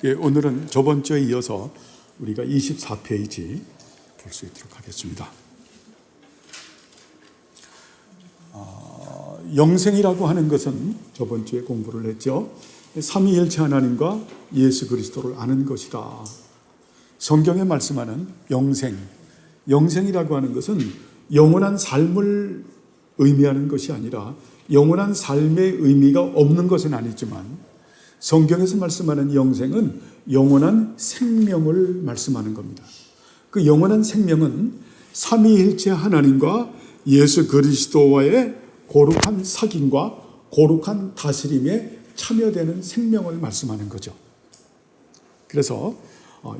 오늘은 저번 주에 이어서 우리가 24페이지 볼 수 있도록 하겠습니다. 영생이라고 하는 것은 저번 주에 공부를 했죠. 삼위일체 하나님과 예수 그리스도를 아는 것이다. 성경에 말씀하는 영생이라고 하는 것은 영원한 삶을 의미하는 것이 아니라 영원한 삶의 의미가 없는 것은 아니지만 성경에서 말씀하는 영생은 영원한 생명을 말씀하는 겁니다. 그 영원한 생명은 삼위일체 하나님과 예수 그리스도와의 거룩한 사귐과 거룩한 다스림에 참여되는 생명을 말씀하는 거죠. 그래서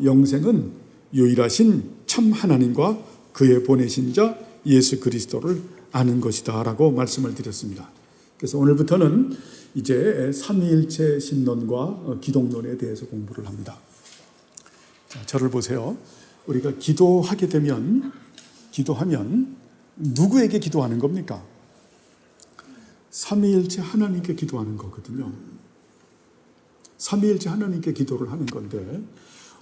영생은 유일하신 참 하나님과 그의 보내신 자 예수 그리스도를 아는 것이다 라고 말씀을 드렸습니다. 그래서 오늘부터는 이제 삼위일체 신론과 기독론에 대해서 공부를 합니다. 자, 저를 보세요. 우리가 기도하면 누구에게 기도하는 겁니까? 삼위일체 하나님께 기도하는 거거든요. 삼위일체 하나님께 기도를 하는 건데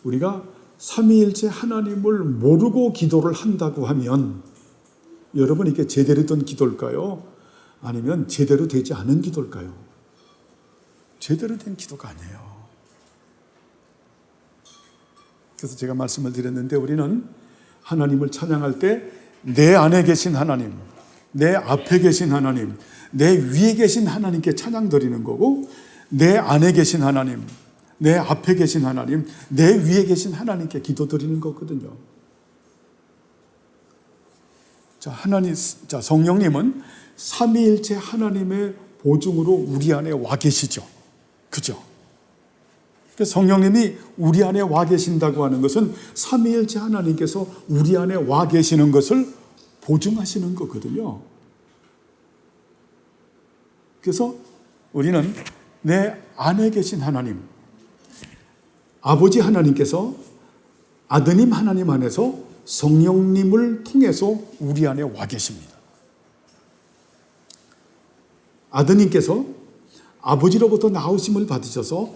우리가 삼위일체 하나님을 모르고 기도를 한다고 하면 여러분 이게 제대로 된 기도일까요? 아니면 제대로 되지 않은 기도일까요? 제대로 된 기도가 아니에요. 그래서 제가 말씀을 드렸는데 우리는 하나님을 찬양할 때 내 안에 계신 하나님, 내 앞에 계신 하나님, 내 위에 계신 하나님께 찬양 드리는 거고 내 안에 계신 하나님, 내 앞에 계신 하나님, 내 위에 계신 하나님께 기도 드리는 거거든요. 자, 성령님은 삼위일체 하나님의 보증으로 우리 안에 와 계시죠. 그죠? 성령님이 우리 안에 와 계신다고 하는 것은 삼위일체 하나님께서 우리 안에 와 계시는 것을 보증하시는 거거든요. 그래서 우리는 내 안에 계신 하나님, 아버지 하나님께서 아드님 하나님 안에서 성령님을 통해서 우리 안에 와 계십니다. 아드님께서 아버지로부터 나오심을 받으셔서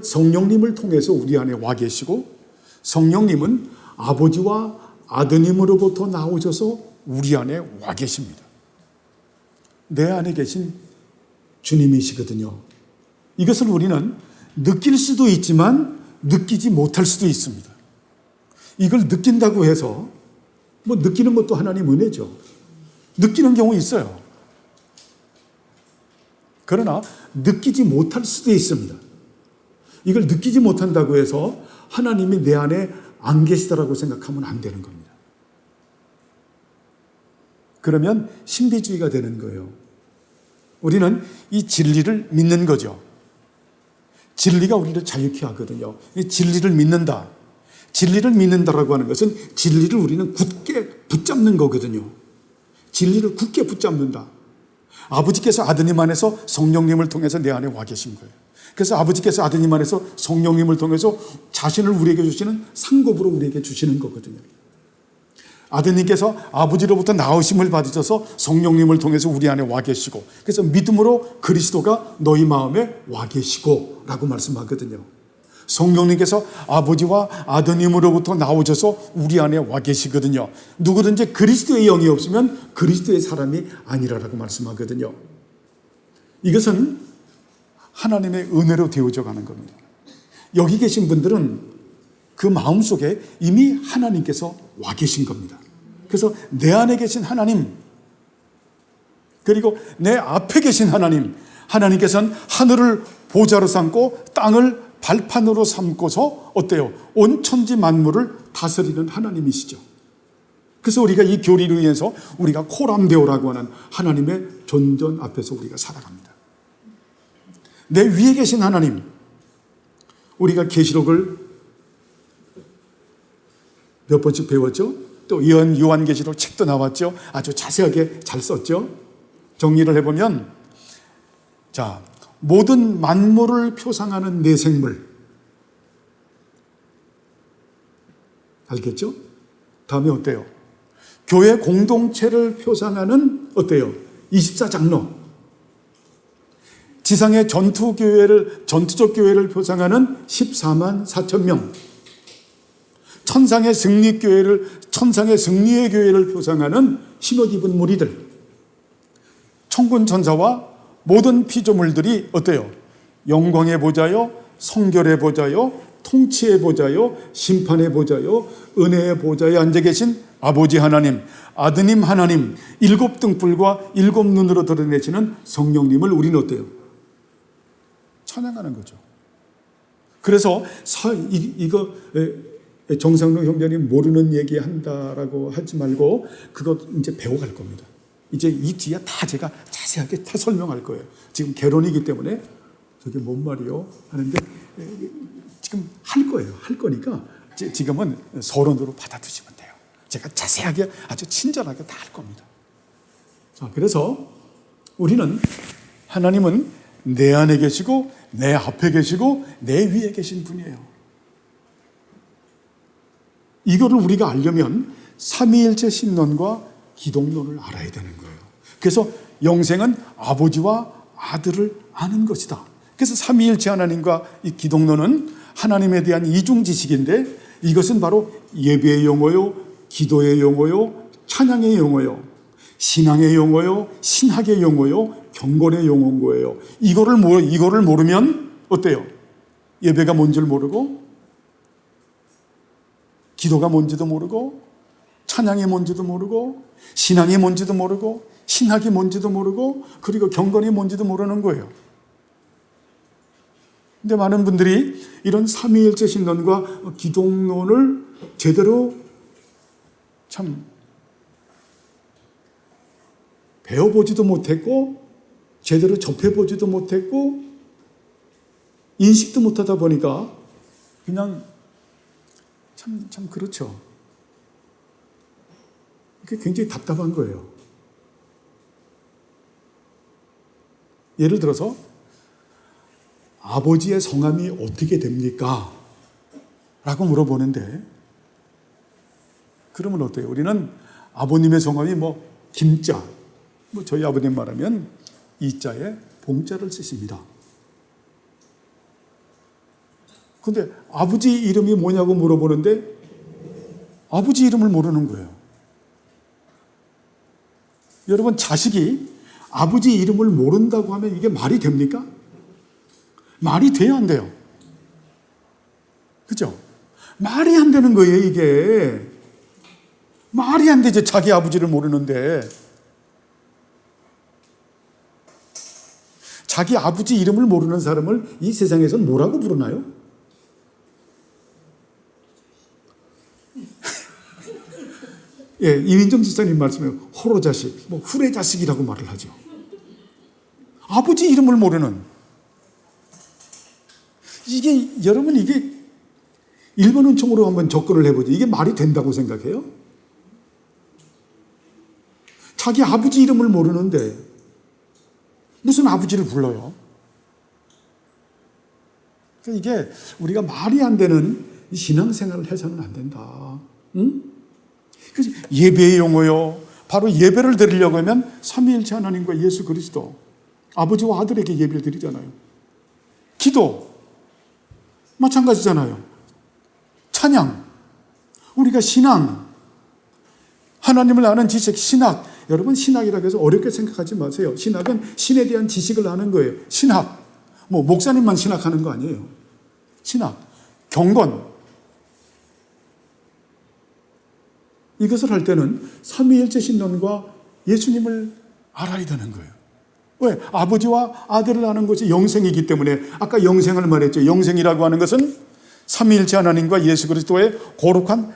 성령님을 통해서 우리 안에 와 계시고 성령님은 아버지와 아드님으로부터 나오셔서 우리 안에 와 계십니다. 내 안에 계신 주님이시거든요. 이것을 우리는 느낄 수도 있지만 느끼지 못할 수도 있습니다. 이걸 느낀다고 해서 느끼는 것도 하나님 은혜죠. 느끼는 경우 있어요. 그러나 느끼지 못할 수도 있습니다. 이걸 느끼지 못한다고 해서 하나님이 내 안에 안 계시다라고 생각하면 안 되는 겁니다. 그러면 신비주의가 되는 거예요. 우리는 이 진리를 믿는 거죠. 진리가 우리를 자유케 하거든요. 이 진리를 믿는다. 진리를 믿는다라고 하는 것은 진리를 우리는 굳게 붙잡는 거거든요. 진리를 굳게 붙잡는다. 아버지께서 아드님 안에서 성령님을 통해서 내 안에 와 계신 거예요. 그래서 아버지께서 아드님 안에서 성령님을 통해서 자신을 우리에게 주시는 상급으로 우리에게 주시는 거거든요. 아드님께서 아버지로부터 나오심을 받으셔서 성령님을 통해서 우리 안에 와 계시고 그래서 믿음으로 그리스도가 너희 마음에 와 계시고 라고 말씀하거든요. 성령님께서 아버지와 아드님으로부터 나오셔서 우리 안에 와 계시거든요. 누구든지 그리스도의 영이 없으면 그리스도의 사람이 아니라라고 말씀하거든요. 이것은 하나님의 은혜로 되어져 가는 겁니다. 여기 계신 분들은 그 마음속에 이미 하나님께서 와 계신 겁니다. 그래서 내 안에 계신 하나님 그리고 내 앞에 계신 하나님께서는 하늘을 보좌로 삼고 땅을 발판으로 삼고서 어때요? 온 천지 만물을 다스리는 하나님이시죠. 그래서 우리가 이 교리를 위해서 우리가 코람데오라고 하는 하나님의 존전 앞에서 우리가 살아갑니다. 내 위에 계신 하나님, 우리가 계시록을 몇 번씩 배웠죠? 또 요한계시록 책도 나왔죠? 아주 자세하게 잘 썼죠? 정리를 해보면 자, 모든 만물을 표상하는 내 생물 알겠죠? 다음에 어때요? 교회 공동체를 표상하는 어때요? 24장로 지상의 전투적 교회를 표상하는 14만 4천 명, 천상의 승리의 교회를 표상하는 신옷 입은 무리들, 천군 천사와 모든 피조물들이 어때요? 영광의 보좌요, 성결의 보좌요, 통치의 보좌요, 심판의 보좌요, 은혜의 보좌에 앉아 계신 아버지 하나님, 아드님 하나님, 일곱 등불과 일곱 눈으로 드러내시는 성령님을 우리는 어때요? 찬양하는 거죠. 그래서 이거 정상록 형제님 모르는 얘기 한다라고 하지 말고 그거 이제 배워갈 겁니다. 이제 이 뒤에 다 제가 자세하게 다 설명할 거예요. 지금 개론이기 때문에 저게 뭔 말이요? 하는데 지금 할 거예요. 할 거니까 지금은 서론으로 받아두시면 돼요. 제가 자세하게 아주 친절하게 다 할 겁니다. 자, 그래서 우리는 하나님은 내 안에 계시고 내 앞에 계시고 내 위에 계신 분이에요. 이거를 우리가 알려면 삼위일체 신론과 기독론을 알아야 되는 거예요. 그래서 영생은 아버지와 아들을 아는 것이다. 그래서 삼위일체 하나님과 이 기독론은 하나님에 대한 이중 지식인데 이것은 바로 예배의 용어요, 기도의 용어요, 찬양의 용어요, 신앙의 용어요, 신학의 용어요, 경건의 용어인 거예요. 이거를 모르면 어때요? 예배가 뭔지를 모르고 기도가 뭔지도 모르고 찬양이 뭔지도 모르고 신앙이 뭔지도 모르고 신학이 뭔지도 모르고 그리고 경건이 뭔지도 모르는 거예요. 근데 많은 분들이 이런 삼위일체 신론과 기독론을 제대로 참 배워보지도 못했고 제대로 접해보지도 못했고 인식도 못하다 보니까 그냥 참 그렇죠. 그게 굉장히 답답한 거예요. 예를 들어서 아버지의 성함이 어떻게 됩니까? 라고 물어보는데 그러면 어때요? 우리는 아버님의 성함이 김자, 저희 아버님 말하면 이자에 봉자를 쓰십니다. 근데 아버지 이름이 뭐냐고 물어보는데 아버지 이름을 모르는 거예요. 여러분, 자식이 아버지 이름을 모른다고 하면 이게 말이 됩니까? 말이 돼야 안 돼요. 그죠? 말이 안 되는 거예요, 이게. 말이 안 되지, 자기 아버지를 모르는데. 자기 아버지 이름을 모르는 사람을 이 세상에서는 뭐라고 부르나요? 예, 이민정 지사님 말씀에 호로자식, 후레자식이라고 말을 하죠. 아버지 이름을 모르는. 여러분, 이게 일본 은총으로 한번 접근을 해보죠. 이게 말이 된다고 생각해요? 자기 아버지 이름을 모르는데 무슨 아버지를 불러요? 이게 우리가 말이 안 되는 신앙생활을 해서는 안 된다. 응? 그래서 예배의 용어요. 바로 예배를 드리려고 하면 삼위일체 하나님과 예수 그리스도, 아버지와 아들에게 예배를 드리잖아요. 기도 마찬가지잖아요. 찬양, 우리가 신앙, 하나님을 아는 지식, 신학. 여러분, 신학이라고 해서 어렵게 생각하지 마세요. 신학은 신에 대한 지식을 아는 거예요. 신학, 목사님만 신학하는 거 아니에요. 신학, 경건. 이것을 할 때는 삼위일체 신론과 예수님을 알아야 되는 거예요. 왜? 아버지와 아들을 아는 것이 영생이기 때문에. 아까 영생을 말했죠. 영생이라고 하는 것은 삼위일체 하나님과 예수 그리스도의 거룩한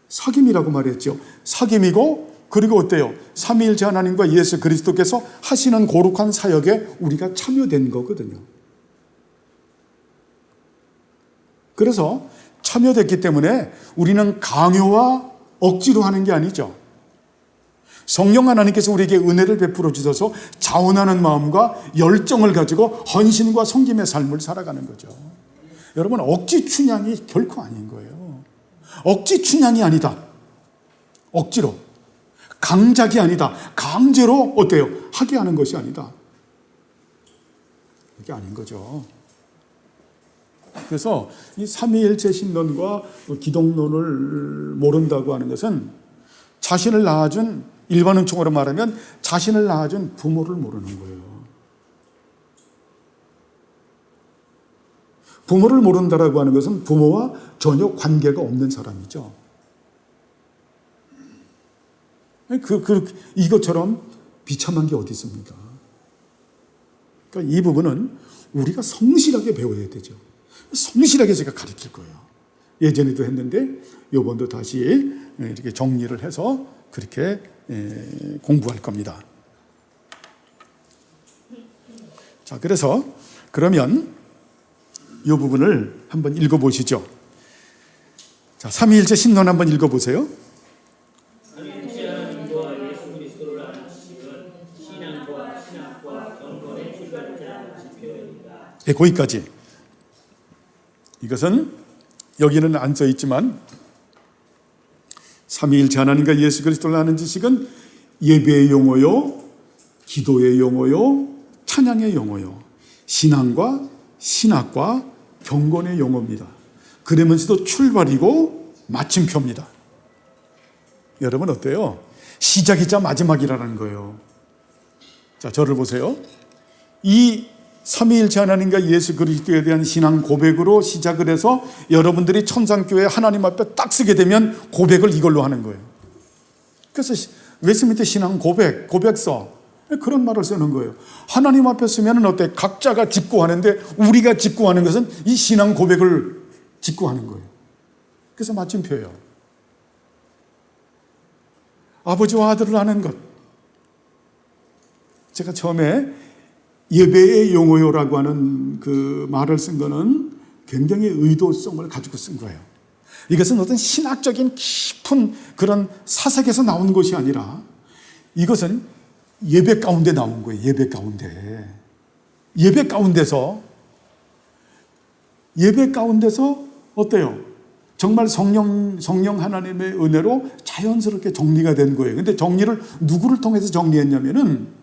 사귐이라고 말했죠. 사귐이고, 그리고 어때요? 삼위일체 하나님과 예수 그리스도께서 하시는 거룩한 사역에 우리가 참여된 거거든요. 그래서 참여됐기 때문에 우리는 강요와 억지로 하는 게 아니죠. 성령 하나님께서 우리에게 은혜를 베풀어 주셔서 자원하는 마음과 열정을 가지고 헌신과 섬김의 삶을 살아가는 거죠. 여러분, 억지 춘향이 결코 아닌 거예요. 억지 춘향이 아니다. 억지로. 강작이 아니다. 강제로 어때요? 하게 하는 것이 아니다. 그게 아닌 거죠. 그래서 이 삼위일체 신론과 기독론을 모른다고 하는 것은 자신을 낳아준, 일반 은총으로 말하면 자신을 낳아준 부모를 모르는 거예요. 부모를 모른다라고 하는 것은 부모와 전혀 관계가 없는 사람이죠. 이것처럼 비참한 게 어디 있습니까? 그러니까 이 부분은 우리가 성실하게 배워야 되죠. 성실하게 제가 가르칠 거예요. 예전에도 했는데 이번도 다시 이렇게 정리를 해서 그렇게 공부할 겁니다. 자, 그래서 그러면 이 부분을 한번 읽어보시죠. 자, 삼위일체 신론 한번 읽어보세요. 삼위일체 하나님과 예수 그리스도를 아는 지식은 신앙과 신학과 경건의 출발이라는 지표입니다. 네, 거기까지. 이것은 여기는 안 써 있지만 삼위일체 하나님과 예수 그리스도를 아는 지식은 예배의 용어요, 기도의 용어요, 찬양의 용어요, 신앙과 신학과 경건의 용어입니다. 그러면서도 출발이고 마침표입니다. 여러분 어때요? 시작이자 마지막이라는 거예요. 자, 저를 보세요. 이 삼위일체 하나님과 예수 그리스도에 대한 신앙 고백으로 시작을 해서 여러분들이 천상교회 하나님 앞에 딱 쓰게 되면 고백을 이걸로 하는 거예요. 그래서 웨스트민스터 신앙 고백서 그런 말을 쓰는 거예요. 하나님 앞에 쓰면 어때? 각자가 직구하는데 우리가 직구하는 것은 이 신앙 고백을 직구하는 거예요. 그래서 마침표예요. 아버지와 아들을 아는 것. 제가 처음에 예배의 용어요라고 하는 그 말을 쓴 거는 굉장히 의도성을 가지고 쓴 거예요. 이것은 어떤 신학적인 깊은 그런 사색에서 나온 것이 아니라 이것은 예배 가운데 나온 거예요. 예배 가운데. 예배 가운데서 어때요? 정말 성령 하나님의 은혜로 자연스럽게 정리가 된 거예요. 근데 정리를 누구를 통해서 정리했냐면은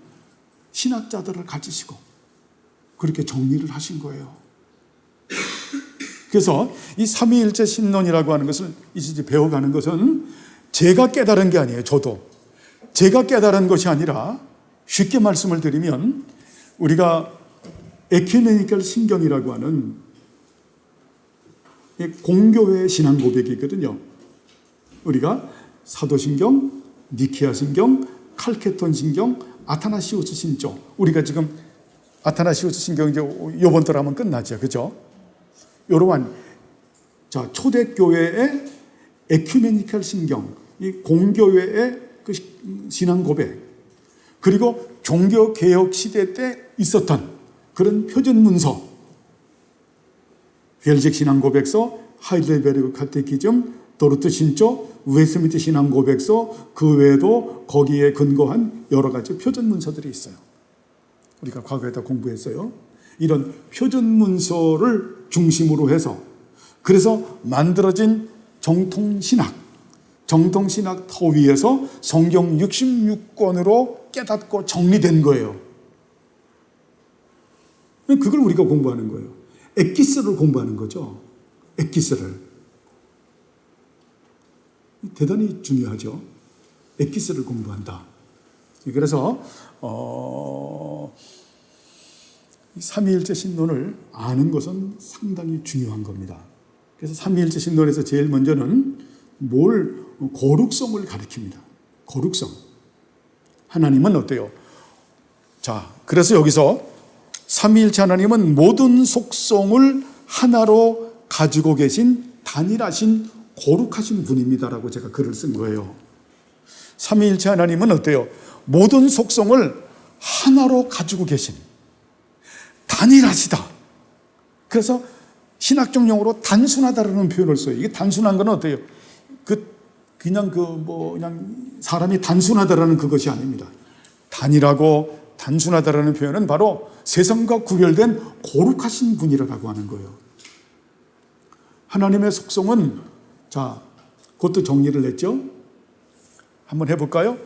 신학자들을 가지시고 그렇게 정리를 하신 거예요. 그래서 이 삼위일체 신론이라고 하는 것을 이제 배워가는 것은 제가 깨달은 게 아니에요. 제가 깨달은 것이 아니라 쉽게 말씀을 드리면 우리가 에큐메니컬 신경이라고 하는 공교회 신앙 고백이 있거든요. 우리가 사도신경, 니케아 신경, 칼케톤 신경, 아타나시우스 신조. 우리가 지금 아타나시우스 신경 이제 요번 달 하면 끝나죠. 그죠? 요러한 자, 초대교회의 에큐메니컬 신경, 이 공교회의 그 신앙 고백, 그리고 종교개혁 시대 때 있었던 그런 표준 문서, 벨직 신앙 고백서, 하이델베르그 카테키즘, 도르트 신조, 웨스트민스터 신앙 고백서, 그 외에도 거기에 근거한 여러 가지 표준 문서들이 있어요. 우리가 과거에다 공부했어요. 이런 표준 문서를 중심으로 해서 그래서 만들어진 정통신학 터 위에서 성경 66권으로 깨닫고 정리된 거예요. 그걸 우리가 공부하는 거예요. 엑기스를 공부하는 거죠. 엑기스를. 대단히 중요하죠. 엑기스를 공부한다. 그래서 삼위일체 신론을 아는 것은 상당히 중요한 겁니다. 그래서 삼위일체 신론에서 제일 먼저는 거룩성을 가리킵니다. 거룩성. 하나님은 어때요? 자, 그래서 여기서 삼위일체 하나님은 모든 속성을 하나로 가지고 계신 단일하신 거룩하신 분입니다라고 제가 글을 쓴 거예요. 삼위일체 하나님은 어때요? 모든 속성을 하나로 가지고 계신 단일하시다. 그래서 신학적 용어로 단순하다라는 표현을 써요. 이게 단순한 건 어때요? 그냥 사람이 단순하다라는 그것이 아닙니다. 단일하고 단순하다라는 표현은 바로 세상과 구별된 거룩하신 분이라고 하는 거예요. 하나님의 속성은 자, 그것도 정리를 했죠. 한번 해볼까요?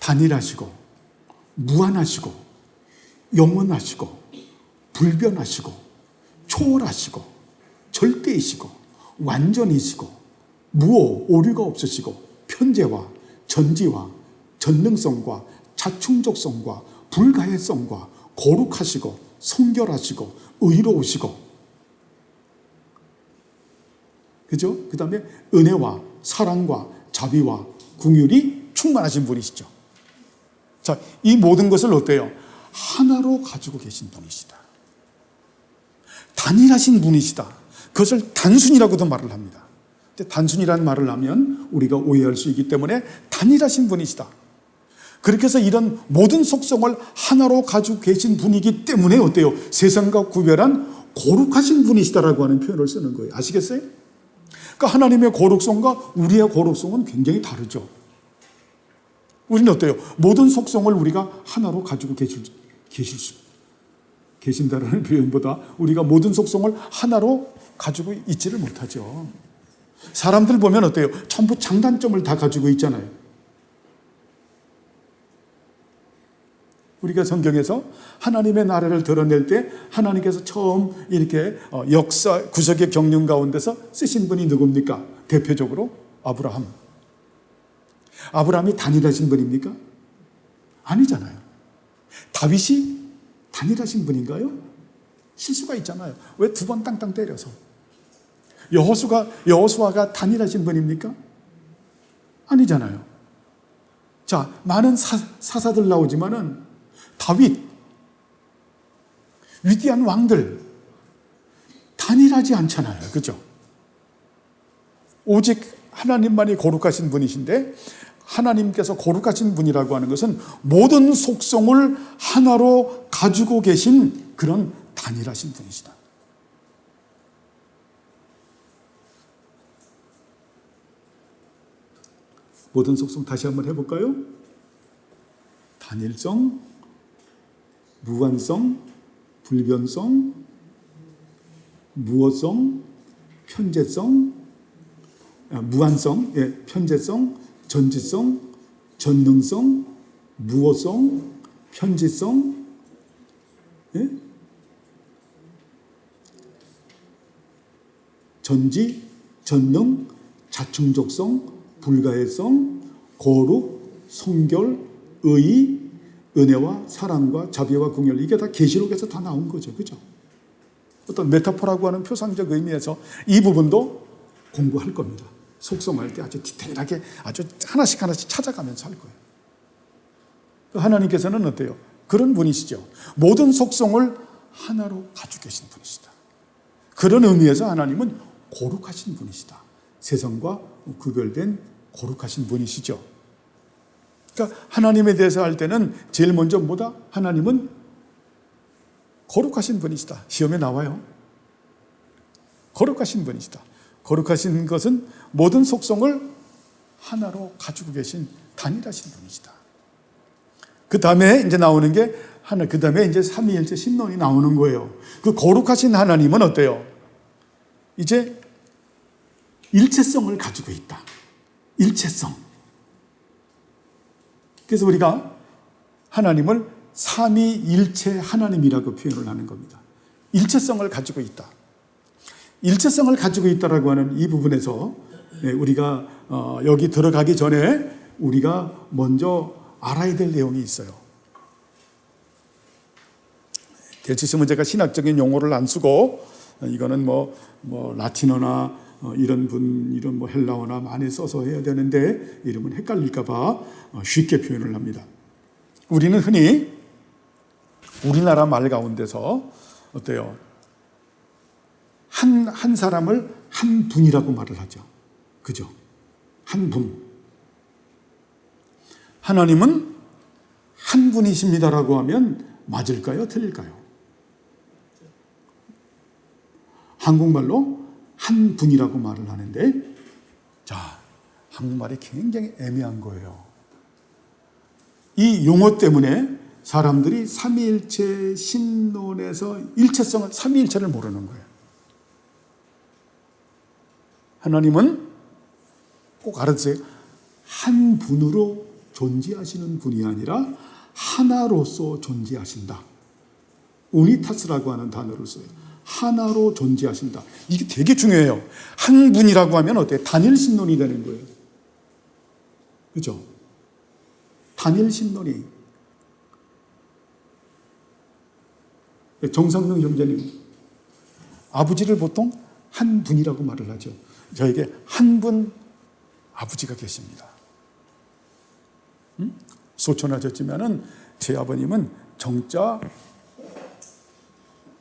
단일하시고 무한하시고 영원하시고 불변하시고 초월하시고 절대이시고 완전이시고 무오 오류가 없으시고 편재와 전지와 전능성과 자충족성과 불가해성과 거룩하시고 성결하시고 의로우시고, 그죠? 그 다음에 은혜와 사랑과 자비와 긍휼이 충만하신 분이시죠. 자, 이 모든 것을 어때요? 하나로 가지고 계신 분이시다. 단일하신 분이시다. 그것을 단순이라고도 말을 합니다. 근데 단순이라는 말을 하면 우리가 오해할 수 있기 때문에 단일하신 분이시다. 그렇게 해서 이런 모든 속성을 하나로 가지고 계신 분이기 때문에 어때요? 세상과 구별한 거룩하신 분이시다라고 하는 표현을 쓰는 거예요. 아시겠어요? 그러니까 하나님의 거룩성과 우리의 거룩성은 굉장히 다르죠. 우리는 어때요? 모든 속성을 우리가 하나로 가지고 계신다라는 표현보다 우리가 모든 속성을 하나로 가지고 있지를 못하죠. 사람들 보면 어때요? 전부 장단점을 다 가지고 있잖아요. 우리가 성경에서 하나님의 나라를 드러낼 때 하나님께서 처음 이렇게 역사 구석의 경륜 가운데서 쓰신 분이 누굽니까? 대표적으로 아브라함. 아브라함이 단일하신 분입니까? 아니잖아요. 다윗이 단일하신 분인가요? 실수가 있잖아요. 왜 두 번 땅땅 때려서? 여호수아가 단일하신 분입니까? 아니잖아요. 자, 많은 사사들 나오지만은 다윗, 위대한 왕들 단일하지 않잖아요. 그죠? 오직 하나님만이 거룩하신 분이신데, 하나님께서 거룩하신 분이라고 하는 것은 모든 속성을 하나로 가지고 계신 그런 단일하신 분이시다. 모든 속성 다시 한번 해볼까요? 단일성, 무관성, 불변성, 무어성, 편재성, 무한성, 편재성, 전지성, 전능성, 무어성, 편지성, 전지, 전능, 자충족성, 불가해성, 거룩, 성결, 의, 은혜와 사랑과 자비와 긍휼, 이게 다 계시록에서 다 나온 거죠. 그죠? 어떤 메타포라고 하는 표상적 의미에서 이 부분도 공부할 겁니다. 속성할 때 아주 디테일하게 아주 하나씩 찾아가면서 할 거예요. 하나님께서는 어때요? 그런 분이시죠. 모든 속성을 하나로 가지고 계신 분이시다. 그런 의미에서 하나님은 거룩하신 분이시다. 세상과 구별된 거룩하신 분이시죠. 그러니까 하나님에 대해서 할 때는 제일 먼저 뭐다? 하나님은 거룩하신 분이시다. 시험에 나와요. 거룩하신 분이시다. 거룩하신 것은 모든 속성을 하나로 가지고 계신 단일하신 분이시다. 그 다음에 이제 나오는 게 그 다음에 이제 삼위일체 신론이 나오는 거예요. 그 거룩하신 하나님은 어때요? 이제 일체성을 가지고 있다. 일체성. 그래서 우리가 하나님을 삼위일체 하나님이라고 표현을 하는 겁니다. 일체성을 가지고 있다. 일체성을 가지고 있다라고 하는 이 부분에서 우리가 여기 들어가기 전에 우리가 먼저 알아야 될 내용이 있어요. 될 수 있으면 제가 신학적인 용어를 안 쓰고 이거는 뭐 라틴어나 이런 뭐 헬라어나 많이 써서 해야 되는데 이러면 헷갈릴까봐 쉽게 표현을 합니다. 우리는 흔히 우리나라 말 가운데서 어때요? 한 사람을 한 분이라고 말을 하죠. 그죠? 한 분. 하나님은 한 분이십니다라고 하면 맞을까요? 틀릴까요? 한국말로 한 분이라고 말을 하는데, 자, 한국말이 굉장히 애매한 거예요. 이 용어 때문에 사람들이 삼위일체 신론에서 일체성을, 삼위일체를 모르는 거예요. 하나님은 꼭 알아주세요. 한 분으로 존재하시는 분이 아니라 하나로서 존재하신다. 우니타스라고 하는 단어를 써요. 하나로 존재하신다. 이게 되게 중요해요. 한 분이라고 하면 어때요? 단일 신론이 되는 거예요. 그죠? 단일 신론이. 정상명 형제님, 아버지를 보통 한 분이라고 말을 하죠. 저에게 한 분 아버지가 계십니다. 소천하셨지만은 제 아버님은 정자,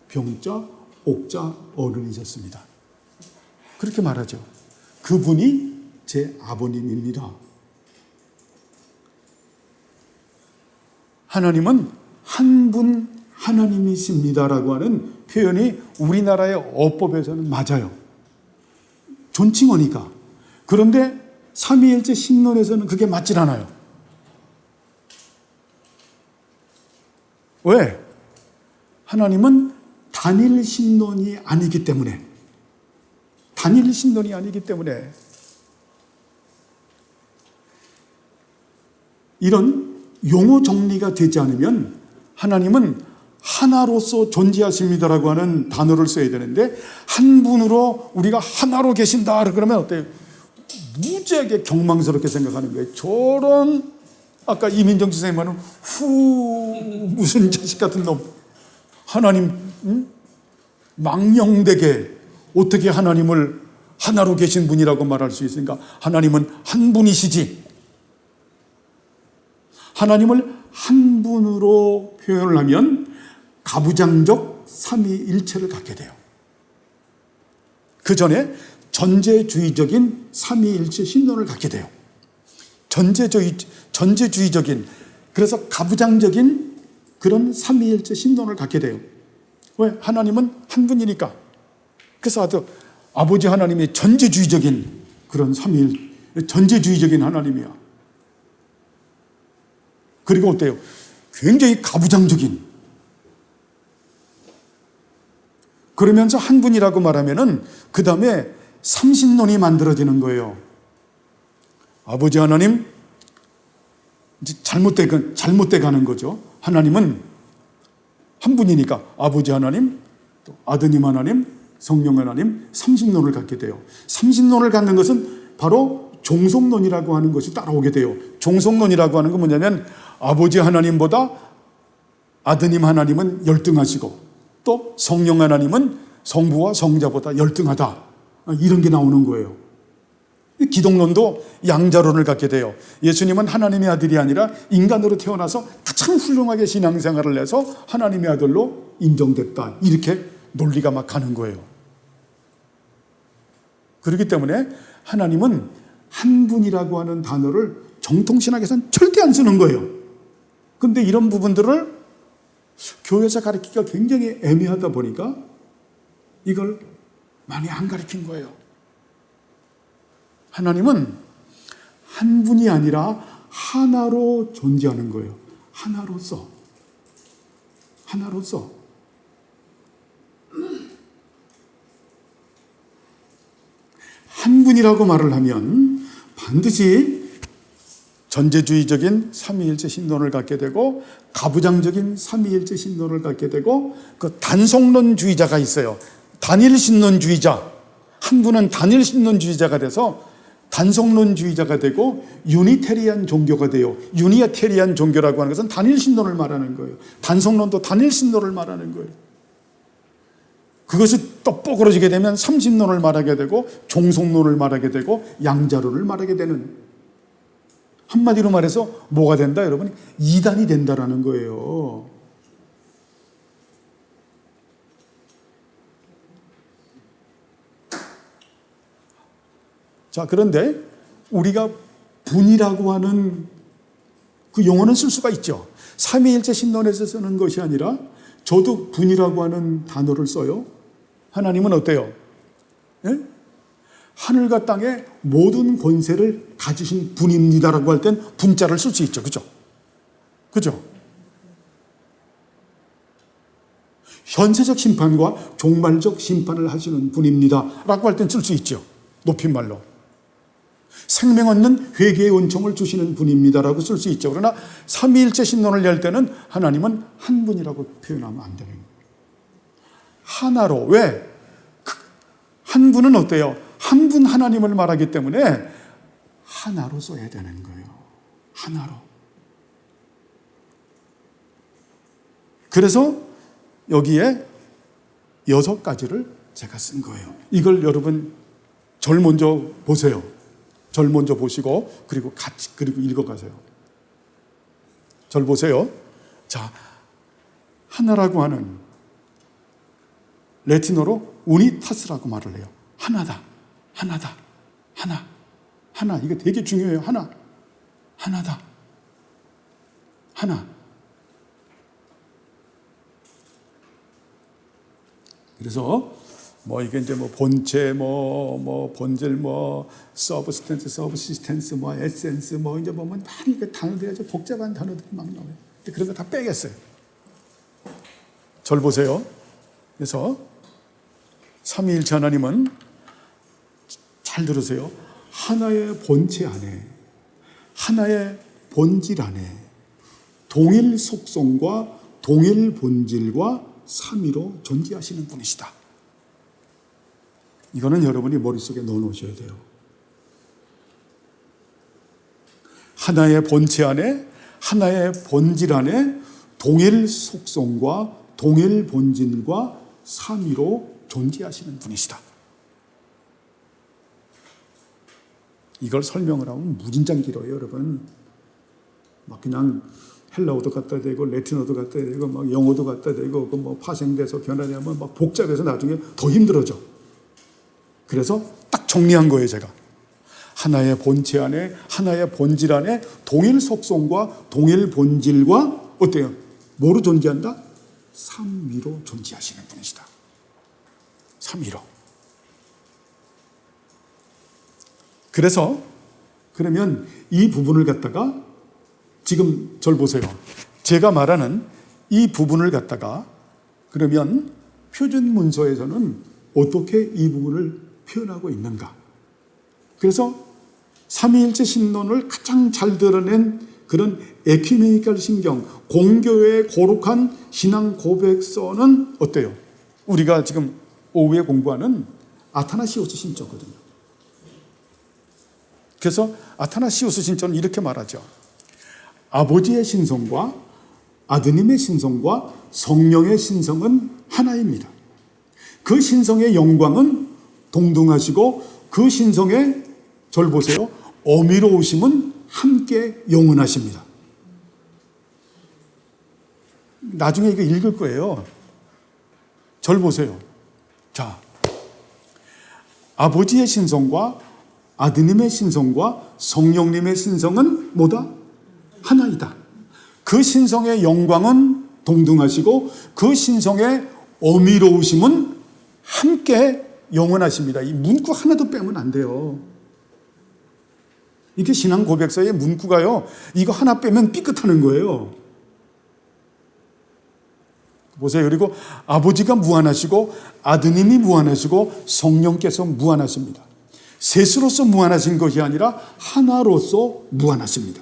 병자, 옥자 어른이셨습니다. 그렇게 말하죠. 그분이 제 아버님입니다. 하나님은 한 분 하나님이십니다라고 하는 표현이 우리나라의 어법에서는 맞아요. 존칭어니까. 그런데 삼위일체 신론에서는 그게 맞질 않아요. 왜? 하나님은 단일 신론이 아니기 때문에. 단일 신론이 아니기 때문에. 이런 용어 정리가 되지 않으면 하나님은 하나로서 존재하십니다라고 하는 단어를 써야 되는데, 한 분으로 우리가 하나로 계신다 그러면 어때요? 무지하게 경망스럽게 생각하는 거예요. 저런 아까 이민정 지사님 말은 무슨 자식 같은 놈, 하나님 망령되게 어떻게 하나님을 하나로 계신 분이라고 말할 수 있습니까? 하나님은 한 분이시지. 하나님을 한 분으로 표현을 하면 가부장적 삼위일체를 갖게 돼요. 그 전에 전제주의적인 삼위일체 신론을 갖게 돼요. 전제주의적인, 그래서 가부장적인 그런 삼위일체 신론을 갖게 돼요. 왜? 하나님은 한 분이니까. 그래서 아버지 하나님이 전제주의적인 그런 전제주의적인 하나님이야. 그리고 어때요? 굉장히 가부장적인. 그러면서 한 분이라고 말하면은 그 다음에 삼신론이 만들어지는 거예요. 아버지 하나님, 이제 잘못돼 가는 거죠. 하나님은 한 분이니까 아버지 하나님, 또 아드님 하나님, 성령 하나님, 삼신론을 갖게 돼요. 삼신론을 갖는 것은 바로 종속론이라고 하는 것이 따라오게 돼요. 종속론이라고 하는 건 뭐냐면 아버지 하나님보다 아드님 하나님은 열등하시고 또 성령 하나님은 성부와 성자보다 열등하다. 이런 게 나오는 거예요. 기독론도 양자론을 갖게 돼요. 예수님은 하나님의 아들이 아니라 인간으로 태어나서 가장 훌륭하게 신앙생활을 해서 하나님의 아들로 인정됐다. 이렇게 논리가 막 가는 거예요. 그렇기 때문에 하나님은 한 분이라고 하는 단어를 정통신학에서는 절대 안 쓰는 거예요. 그런데 이런 부분들을 교회에서 가르치기가 굉장히 애매하다 보니까 이걸 많이 안 가르친 거예요. 하나님은 한 분이 아니라 하나로 존재하는 거예요. 하나로서. 한 분이라고 말을 하면 반드시 전제주의적인 삼위일체 신론을 갖게 되고 가부장적인 삼위일체 신론을 갖게 되고 그 단속론주의자가 있어요. 단일신론주의자. 한 분은 단일신론주의자가 돼서 단속론주의자가 되고 유니테리안 종교가 돼요. 유니테리안 종교라고 하는 것은 단일신론을 말하는 거예요. 단속론도 단일신론을 말하는 거예요. 그것이 또 뽀그러지게 되면 삼신론을 말하게 되고 종속론을 말하게 되고 양자론을 말하게 되는, 한마디로 말해서 뭐가 된다 여러분? 이단이 된다라는 거예요. 자, 그런데 우리가 분이라고 하는 그 용어는 쓸 수가 있죠. 삼위일체 신론에서 쓰는 것이 아니라 저도 분이라고 하는 단어를 써요. 하나님은 어때요? 예? 하늘과 땅의 모든 권세를 가지신 분입니다라고 할 땐 분자를 쓸 수 있죠. 그죠? 현세적 심판과 종말적 심판을 하시는 분입니다라고 할 땐 쓸 수 있죠. 높임말로. 생명 얻는 회개의 은총을 주시는 분입니다라고 쓸 수 있죠. 그러나 삼위일체 신론을 열 때는 하나님은 한 분이라고 표현하면 안 되는 거예요. 하나로. 왜? 한 분은 어때요? 한 분 하나님을 말하기 때문에 하나로 써야 되는 거예요. 하나로. 그래서 여기에 6가지를 제가 쓴 거예요. 이걸 여러분 절 먼저 보세요. 절 먼저 보시고 그리고 같이 그리고 읽어가세요. 절 보세요. 자, 하나라고 하는 레티노로 우니타스라고 말을 해요. 하나다, 하나다, 하나, 하나. 이거 되게 중요해요. 하나, 하나다, 하나. 그래서 뭐 이게 이제 뭐 본체, 뭐 본질, 뭐 서브스텐스, 서브시스텐스, 뭐 에센스, 뭐 이제 보면 많이 그 단어들이 아주 복잡한 단어들이 막 나와요. 근데 그런 거 다 빼겠어요. 절 보세요. 그래서 삼위일체 하나님은 잘 들으세요. 하나의 본체 안에, 하나의 본질 안에 동일 속성과 동일 본질과 삼위로 존재하시는 분이시다. 이거는 여러분이 머릿속에 넣어놓으셔야 돼요. 하나의 본체 안에, 하나의 본질 안에 동일 속성과 동일 본질과 삼위로 존재하시는 분이시다. 이걸 설명을 하면 무진장 길어요, 여러분. 막 그냥 헬라어도 갖다 대고 레틴어도 갖다 대고 막 영어도 갖다 대고 그 뭐 파생돼서 변화되면 막 복잡해서 나중에 더 힘들어져. 그래서 딱 정리한 거예요, 제가. 하나의 본체 안에, 하나의 본질 안에 동일 속성과 동일 본질과 어때요? 뭐로 존재한다? 삼위로 존재하시는 분이시다. 삼위로. 그래서 그러면 이 부분을 갖다가 지금 절 보세요. 제가 말하는 이 부분을 갖다가 그러면 표준 문서에서는 어떻게 이 부분을 표현하고 있는가? 그래서 삼위일체 신론을 가장 잘 드러낸 그런 에큐메니컬 신경, 공교회의 거룩한 신앙 고백서는 어때요? 우리가 지금 오후에 공부하는 아타나시오스 신조거든요. 그래서 아타나시오스 신조는 이렇게 말하죠. 아버지의 신성과 아드님의 신성과 성령의 신성은 하나입니다. 그 신성의 영광은 동등하시고 그 신성의 절 보세요. 어미로우심은 함께 영원하십니다. 나중에 이거 읽을 거예요. 절 보세요. 자, 아버지의 신성과 아드님의 신성과 성령님의 신성은 뭐다? 하나이다. 그 신성의 영광은 동등하시고 그 신성의 어미로우심은 함께 영원하십니다. 이 문구 하나도 빼면 안 돼요. 이게 신앙 고백서의 문구가요. 이거 하나 빼면 삐끗하는 거예요. 보세요. 그리고 아버지가 무한하시고 아드님이 무한하시고 성령께서 무한하십니다. 셋으로서 무한하신 것이 아니라 하나로서 무한하십니다.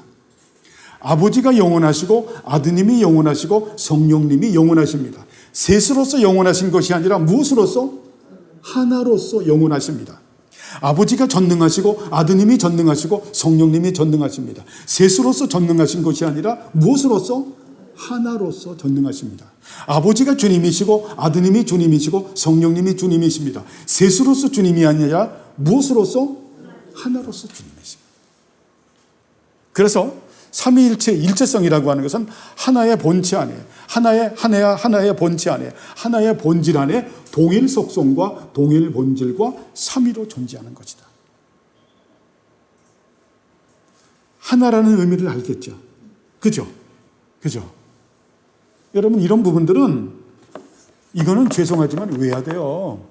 아버지가 영원하시고 아드님이 영원하시고 성령님이 영원하십니다. 셋으로서 영원하신 것이 아니라 무엇으로서? 하나로서 영원하십니다. 아버지가 전능하시고 아드님이 전능하시고 성령님이 전능하십니다. 셋으로서 전능하신 것이 아니라 무엇으로서? 하나로서 전능하십니다. 아버지가 주님이시고 아드님이 주님이시고 성령님이 주님이십니다. 셋으로서 주님이 아니라 무엇으로서? 하나로서 주님이십니다. 그래서 삼위일체 일체성이라고 하는 것은 하나의 본체 안에, 하나의 본체 안에, 하나의 본질 안에 동일 속성과 동일 본질과 삼위로 존재하는 것이다. 하나라는 의미를 알겠죠? 그죠? 그죠? 여러분, 이런 부분들은 이거는 죄송하지만 외워야 돼요.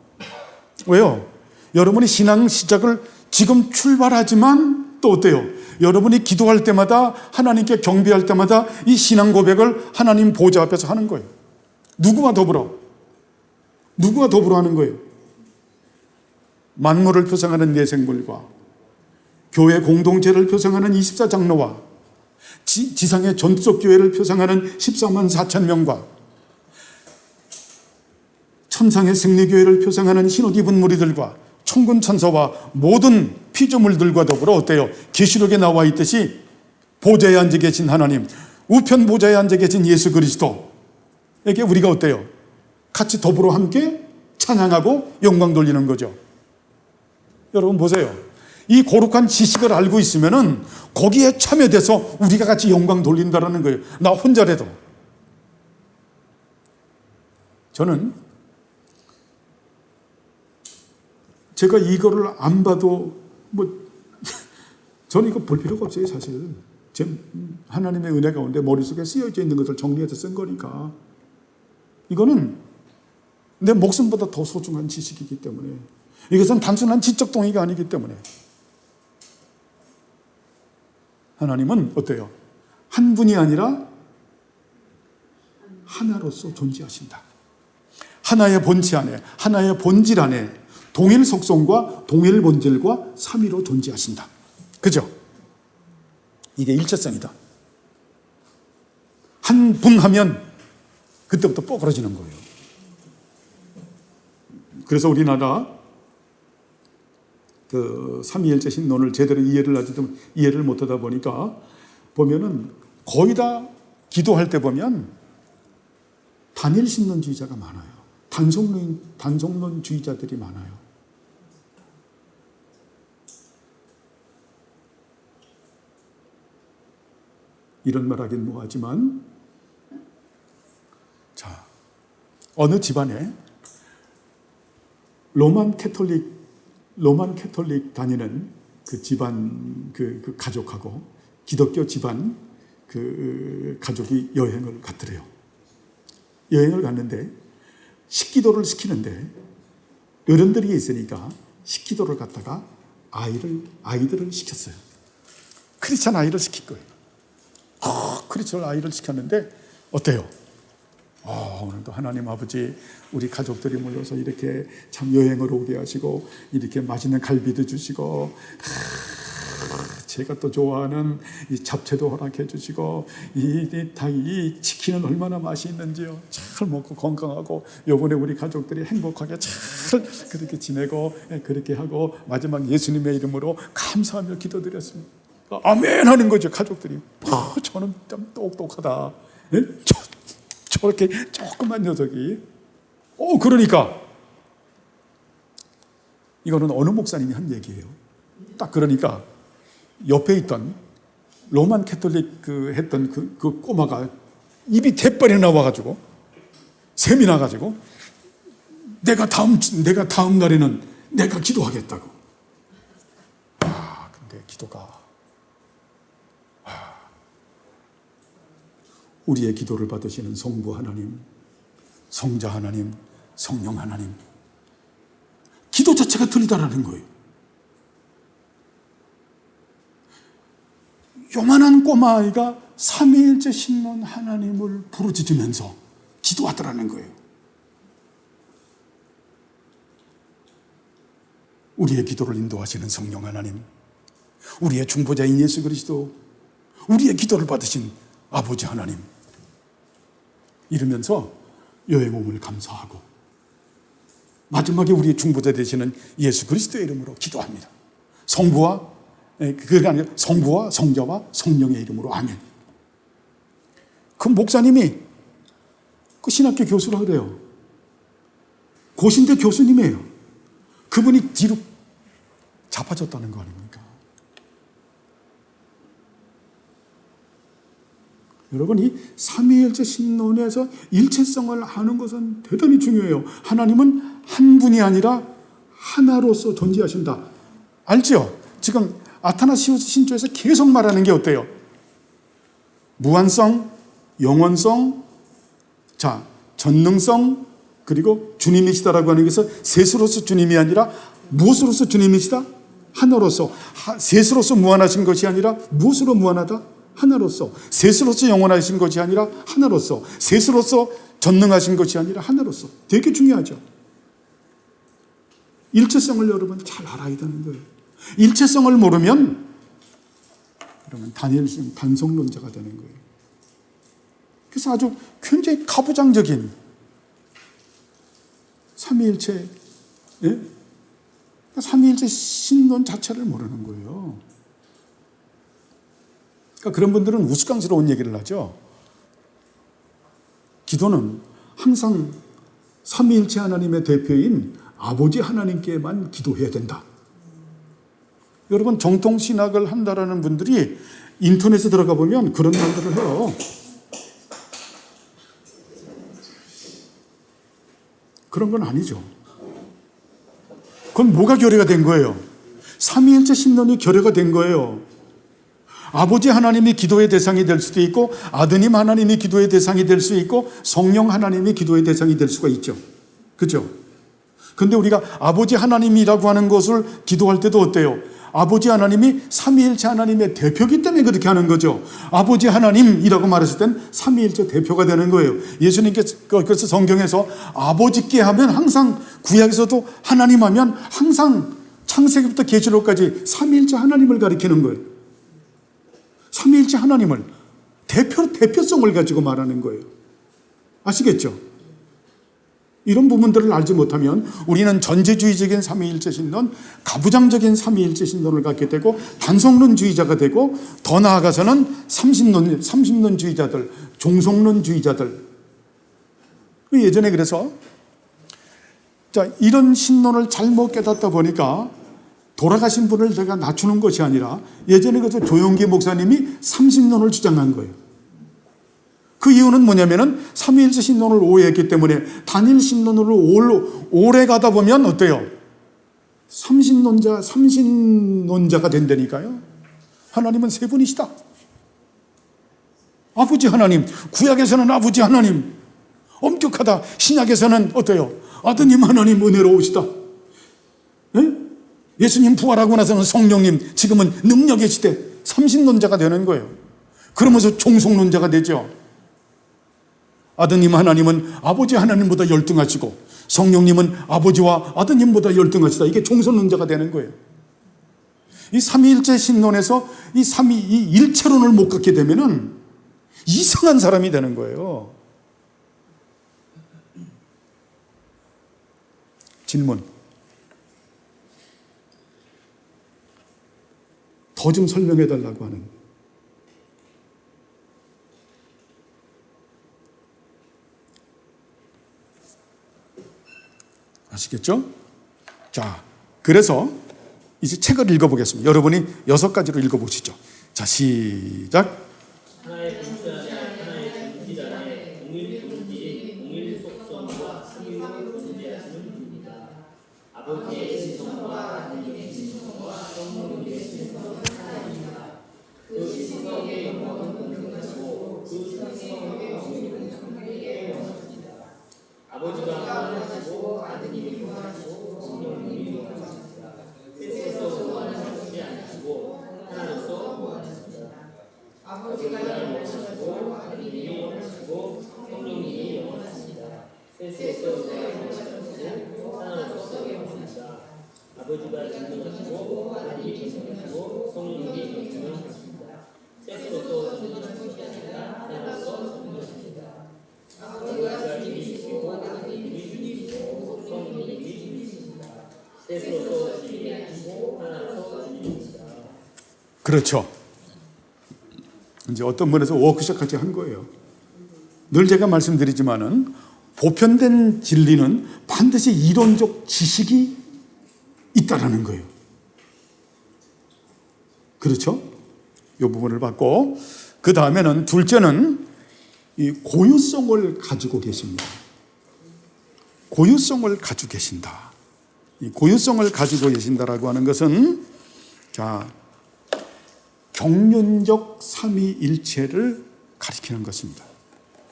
왜요? 여러분이 신앙 시작을 지금 출발하지만 또 어때요? 여러분이 기도할 때마다 하나님께 경배할 때마다 이 신앙 고백을 하나님 보좌 앞에서 하는 거예요. 누구와 더불어? 누구와 더불어 하는 거예요? 만물을 표상하는 내생물과 교회 공동체를 표상하는 24장로와 지상의 전속 교회를 표상하는 14만 4천 명과 천상의 승리교회를 표상하는 흰옷 입은 무리들과 천군 천사와 모든 피조물들과 더불어 어때요? 계시록에 나와 있듯이 보좌에 앉아 계신 하나님, 우편 보좌에 앉아 계신 예수 그리스도에게 우리가 어때요? 같이 더불어 함께 찬양하고 영광 돌리는 거죠. 여러분 보세요. 이 거룩한 지식을 알고 있으면은 거기에 참여돼서 우리가 같이 영광 돌린다라는 거예요. 나 혼자라도. 저는 제가 이거를 안 봐도 저는 이거 볼 필요가 없어요, 사실. 제 하나님의 은혜 가운데 머릿속에 쓰여져 있는 것을 정리해서 쓴 거니까. 이거는 내 목숨보다 더 소중한 지식이기 때문에, 이것은 단순한 지적 동의가 아니기 때문에. 하나님은 어때요? 한 분이 아니라 하나로서 존재하신다. 하나의 본체 안에, 하나의 본질 안에 동일 속성과 동일 본질과 삼위로 존재하신다. 그죠? 이게 일체성이다. 한 분 하면 그때부터 뻐그러지는 거예요. 그래서 우리나라 그 삼위일체 신론을 제대로 이해를 못하다 보니까 보면은 거의 다 기도할 때 보면 단일 신론주의자가 많아요. 단성론주의자들이 많아요. 이런 말 하긴 뭐하지만, 자, 어느 집안에 로만 캐톨릭 다니는 그 집안 그 가족하고 기독교 집안 그 가족이 여행을 갔더래요. 여행을 갔는데 식기도를 시키는데 어른들이 있으니까 식기도를 갖다가 아이들을 시켰어요. 크리스찬 아이를 시킬 거예요. 크리스찬 아이를 시켰는데 어때요? 오늘도 하나님 아버지 우리 가족들이 모여서 이렇게 참 여행을 오게 하시고 이렇게 맛있는 갈비도 주시고 제가 또 좋아하는 이 잡채도 허락해 주시고 이 치킨은 얼마나 맛이 있는지요. 잘 먹고 건강하고 요번에 우리 가족들이 행복하게 잘 그렇게 지내고 그렇게 하고 마지막 예수님의 이름으로 감사하며 기도드렸습니다. 아멘 하는 거죠, 가족들이. 저는 좀 똑똑하다. 저렇게 조그만 녀석이. 그러니까 이거는 어느 목사님이 한 얘기예요. 딱 그러니까 옆에 있던 로만 캐톨릭 했던 그 꼬마가 입이 대빨이 나와가지고 샘이 나가지고 내가 다음 날에는 내가 기도하겠다고. 근데 기도가 우리의 기도를 받으시는 성부 하나님, 성자 하나님, 성령 하나님, 기도 자체가 들리다라는 거예요. 요만한 꼬마아이가 삼위일체 신론 하나님을 부르짖으면서 기도하더라는 거예요. 우리의 기도를 인도하시는 성령 하나님, 우리의 중보자인 예수 그리스도, 우리의 기도를 받으신 아버지 하나님, 이러면서 여행 옴을 감사하고 마지막에 우리의 중보자 되시는 예수 그리스도의 이름으로 기도합니다. 그게 아니라 성부와 성자와 성령의 이름으로 아멘. 그 목사님이 그 신학교 교수라 그래요. 고신대 교수님이에요. 그분이 뒤로 자빠졌다는 거 아닙니까? 여러분, 이 삼위일체 신론에서 일체성을 아는 것은 대단히 중요해요. 하나님은 한 분이 아니라 하나로서 존재하신다. 알죠? 지금 아타나시우스 신조에서 계속 말하는 게 어때요? 무한성, 영원성, 전능성, 그리고 주님이시다라고 하는 것은 셋으로서 주님이 아니라 무엇으로서 주님이시다? 하나로서. 셋으로서 무한하신 것이 아니라 무엇으로 무한하다? 하나로서. 셋으로서 영원하신 것이 아니라 하나로서. 셋으로서 전능하신 것이 아니라 하나로서. 되게 중요하죠. 일체성을 여러분 잘 알아야 되는 거예요. 일체성을 모르면 그러면 단성론자가 되는 거예요. 그래서 아주 굉장히 가부장적인 삼위일체, 예? 삼위일체 신론 자체를 모르는 거예요. 그러니까 그런 분들은 우스꽝스러운 얘기를 하죠. 기도는 항상 삼위일체 하나님의 대표인 아버지 하나님께만 기도해야 된다. 여러분, 정통신학을 한다라는 분들이 인터넷에 들어가 보면 그런 말들을 해요. 그런 건 아니죠. 그건 뭐가 결여가 된 거예요? 삼위일체 신론이 결여가 된 거예요. 아버지 하나님이 기도의 대상이 될 수도 있고, 아드님 하나님이 기도의 대상이 될 수 있고, 성령 하나님이 기도의 대상이 될 수가 있죠. 그죠? 근데 우리가 아버지 하나님이라고 하는 것을 기도할 때도 어때요? 아버지 하나님이 삼위일체 하나님의 대표이기 때문에 그렇게 하는 거죠. 아버지 하나님이라고 말했을 땐 삼위일체 대표가 되는 거예요. 예수님께서 그래서 성경에서 아버지께 하면 항상, 구약에서도 하나님 하면 항상 창세기부터 계시록까지 삼위일체 하나님을 가리키는 거예요. 삼위일체 하나님을 대표성을 가지고 말하는 거예요. 아시겠죠? 이런 부분들을 알지 못하면 우리는 전제주의적인 삼위일체 신론, 가부장적인 삼위일체 신론을 갖게 되고 단성론주의자가 되고, 더 나아가서는 삼신론주의자들, 종속론주의자들. 예전에 그래서 이런 신론을 잘못 깨닫다 보니까 돌아가신 분을 제가 낮추는 것이 아니라, 예전에 그래서 조용기 목사님이 삼신론을 주장한 거예요. 그 이유는 뭐냐면은 삼위일체 신론을 오해했기 때문에 단일 신론으로 오래 가다 보면 어때요? 삼신론자가 된다니까요. 하나님은 세 분이시다. 아버지 하나님, 구약에서는 아버지 하나님, 엄격하다. 신약에서는 어때요? 아드님 하나님 은혜로우시다. 예? 예수님 부활하고 나서는 성령님, 지금은 능력의 시대, 삼신론자가 되는 거예요. 그러면서 종속론자가 되죠. 아드님 하나님은 아버지 하나님보다 열등하시고, 성령님은 아버지와 아드님보다 열등하시다. 이게 종속론자가 되는 거예요. 이 삼위일체 신론에서 이 일체론을 못 갖게 되면은 이상한 사람이 되는 거예요. 질문. 더 좀 설명해 달라고 하는. 아시겠죠? 자, 그래서 이제 책을 읽어보겠습니다. 여러분이 6가지로 읽어보시죠. 자, 시작. 하나의 본체 안에 하나의 본질 안에 동일 본질, 동일 속성과 삼위로 존재하시는 분입니다. 아버지의 신성과 하나님의 신성과 성령의 신성은 하나입니다. 그 신성의 영광은 공평하시고 그 신성의 영광이 영원하십니다. 아버지가 영원하시고 아드님이 영원하시고 성령님이 영원하십니다. 셋으로서 영원하시지 않으시고 하나로서 영원하십니다. 아버지가 영원하시고 아드님이 영원하시고 성령님이 영원하십니다. 셋으로서 영원하시고 하나로서 영원하십니다. 아버지가 전능하시고 아드님이 전능하시고 성령님이 전능하십니다. 셋으로서 전능하시지 않으나 하나로서 전능하십니다. 아버지가 주님이시고 아드님이 주님이시고 성령님이 주님이십니다. 셋으로서 주님이시고 하나로서 주님이십니다. 그렇죠. 이제 어떤 분에서 워크숍 같이 한 거예요. 늘 제가 말씀드리지만은 보편된 진리는 반드시 이론적 지식이 있다라는 거예요. 그렇죠? 이 부분을 받고, 그 다음에는 둘째는 이 고유성을 가지고 계십니다. 고유성을 가지고 계신다. 이 고유성을 가지고 계신다라고 하는 것은, 자, 경륜적 삼위일체를 가리키는 것입니다.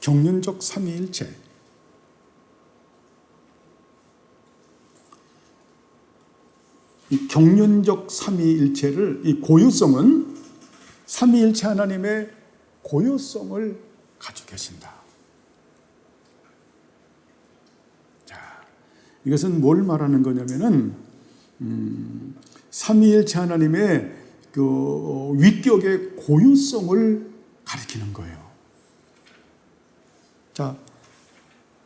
경륜적 삼위일체. 이 경륜적 삼위일체를, 이 고유성은 삼위일체 하나님의 고유성을 가지고 계신다. 자, 이것은 뭘 말하는 거냐면은 삼위일체 하나님의 그 위격의 고유성을 가리키는 거예요. 자,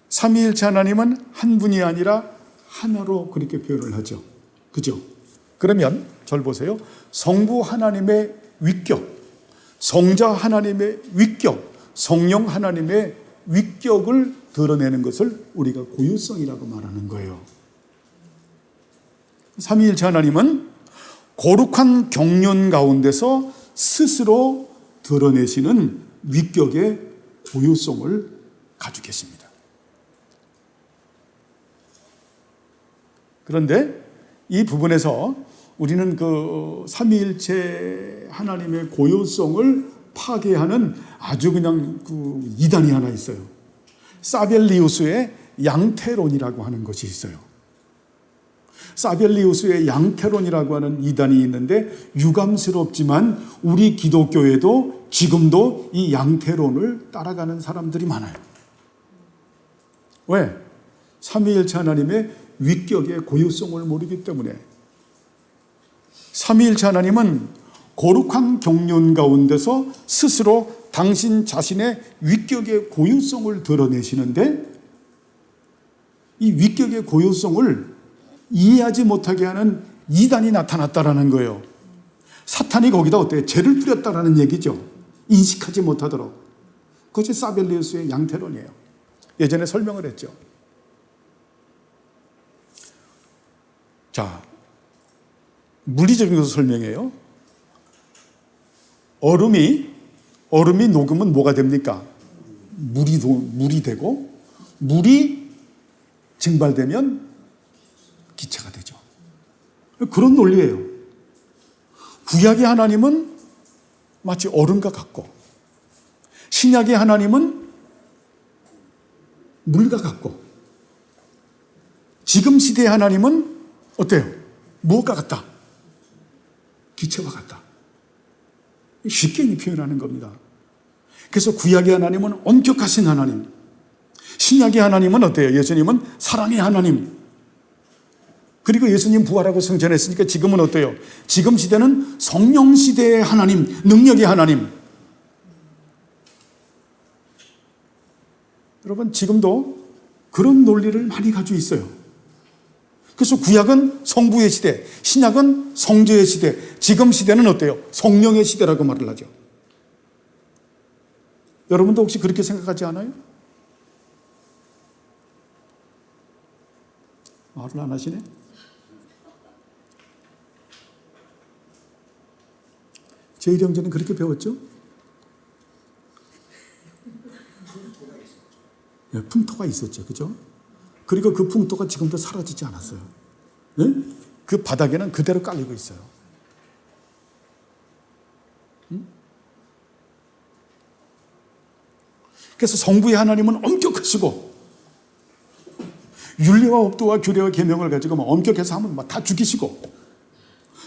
삼위일체 하나님은 한 분이 아니라 하나로 그렇게 표현을 하죠. 그죠? 그러면 절 보세요. 성부 하나님의 위격, 성자 하나님의 위격, 성령 하나님의 위격을 드러내는 것을 우리가 고유성이라고 말하는 거예요. 삼위일체 하나님은 거룩한 경륜 가운데서 스스로 드러내시는 위격의 고유성을 가지고 계십니다. 그런데 이 부분에서 우리는 그 삼위일체 하나님의 고유성을 파괴하는 아주 그냥 그 이단이 하나 있어요. 사벨리우스의 양태론이라고 하는 것이 있어요. 사벨리우스의 양태론이라고 하는 이단이 있는데 유감스럽지만 우리 기독교에도 지금도 이 양태론을 따라가는 사람들이 많아요. 왜? 삼위일체 하나님의 위격의 고유성을 모르기 때문에. 삼위일체 하나님은 거룩한 경륜 가운데서 스스로 당신 자신의 위격의 고유성을 드러내시는데 이 위격의 고유성을 이해하지 못하게 하는 이단이 나타났다라는 거예요. 사탄이 거기다 어때요? 죄를 뿌렸다라는 얘기죠. 인식하지 못하도록. 그것이 사벨리우스의 양태론이에요. 예전에 설명을 했죠. 자, 물리적인 것을 설명해요. 얼음이 녹으면 뭐가 됩니까? 물이 되고 물이 증발되면 기체가 되죠. 그런 논리예요. 구약의 하나님은 마치 얼음과 같고 신약의 하나님은 물과 같고 지금 시대의 하나님은 어때요? 무엇과 같다? 기체와 같다. 쉽게 표현하는 겁니다. 그래서 구약의 하나님은 엄격하신 하나님, 신약의 하나님은 어때요? 예수님은 사랑의 하나님. 그리고 예수님 부활하고 승천했으니까 지금은 어때요? 지금 시대는 성령 시대의 하나님, 능력의 하나님. 여러분 지금도 그런 논리를 많이 가지고 있어요. 그래서 구약은 성부의 시대, 신약은 성자의 시대, 지금 시대는 어때요? 성령의 시대라고 말을 하죠. 여러분도 혹시 그렇게 생각하지 않아요? 말을 안 하시네? 제1 형제는 그렇게 배웠죠? 네, 풍토가 있었죠. 그죠? 그리고 그 풍토가 지금도 사라지지 않았어요. 네? 그 바닥에는 그대로 깔리고 있어요. 그래서 성부의 하나님은 엄격하시고 율례와 법도와 규례와 계명을 가지고 엄격해서 하면 다 죽이시고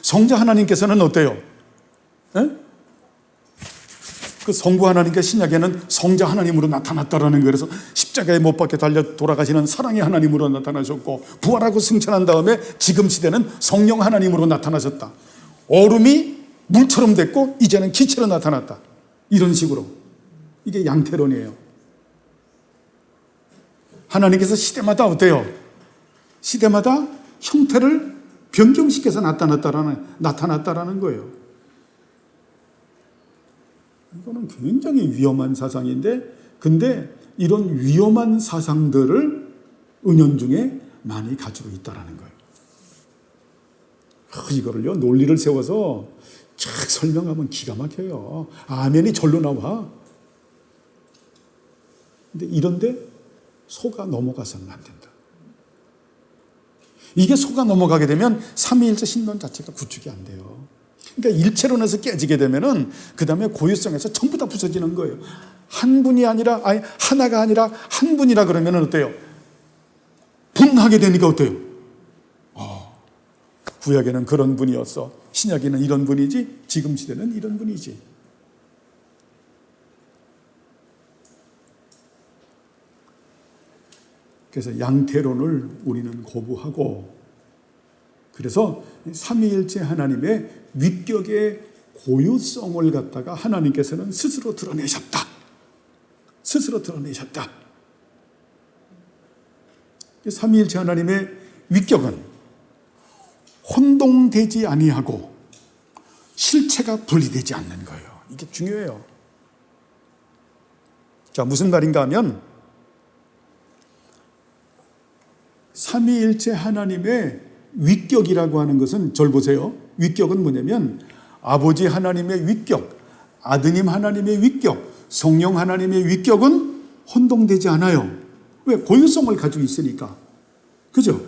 성자 하나님께서는 어때요? 네? 그 성부 하나님과 신약에는 성자 하나님으로 나타났다라는 거예요. 그래서 십자가에 못 박혀 달려 돌아가시는 사랑의 하나님으로 나타나셨고 부활하고 승천한 다음에 지금 시대는 성령 하나님으로 나타나셨다. 얼음이 물처럼 됐고 이제는 기체로 나타났다. 이런 식으로. 이게 양태론이에요. 하나님께서 시대마다 어때요? 시대마다 형태를 변경시켜서 나타났다라는 거예요. 이거는 굉장히 위험한 사상인데, 근데 이런 위험한 사상들을 은연중에 많이 가지고 있다라는 거예요. 이거를요, 논리를 세워서 쫙 설명하면 기가 막혀요. 아멘이 절로 나와. 근데 이런데 속아 넘어가서는 안 된다. 이게 속아 넘어가게 되면 삼위일체 신론 자체가 구축이 안 돼요. 그러니까 일체론에서 깨지게 되면은 그 다음에 고유성에서 전부 다 부서지는 거예요. 한 분이 아니라, 아니 하나가 아니라 한 분이라 그러면은 어때요? 분하게 되니까 어때요? 구약에는 그런 분이었어. 신약에는 이런 분이지. 지금 시대는 이런 분이지. 그래서 양태론을 우리는 거부하고, 그래서 삼위일체 하나님의 위격의 고유성을 갖다가 하나님께서는 스스로 드러내셨다. 스스로 드러내셨다. 삼위일체 하나님의 위격은 혼동되지 아니하고 실체가 분리되지 않는 거예요. 이게 중요해요. 자, 무슨 말인가 하면 삼위일체 하나님의 위격이라고 하는 것은, 절 보세요. 위격은 뭐냐면 아버지 하나님의 위격, 아드님 하나님의 위격, 성령 하나님의 위격은 혼동되지 않아요. 왜? 고유성을 가지고 있으니까. 그죠?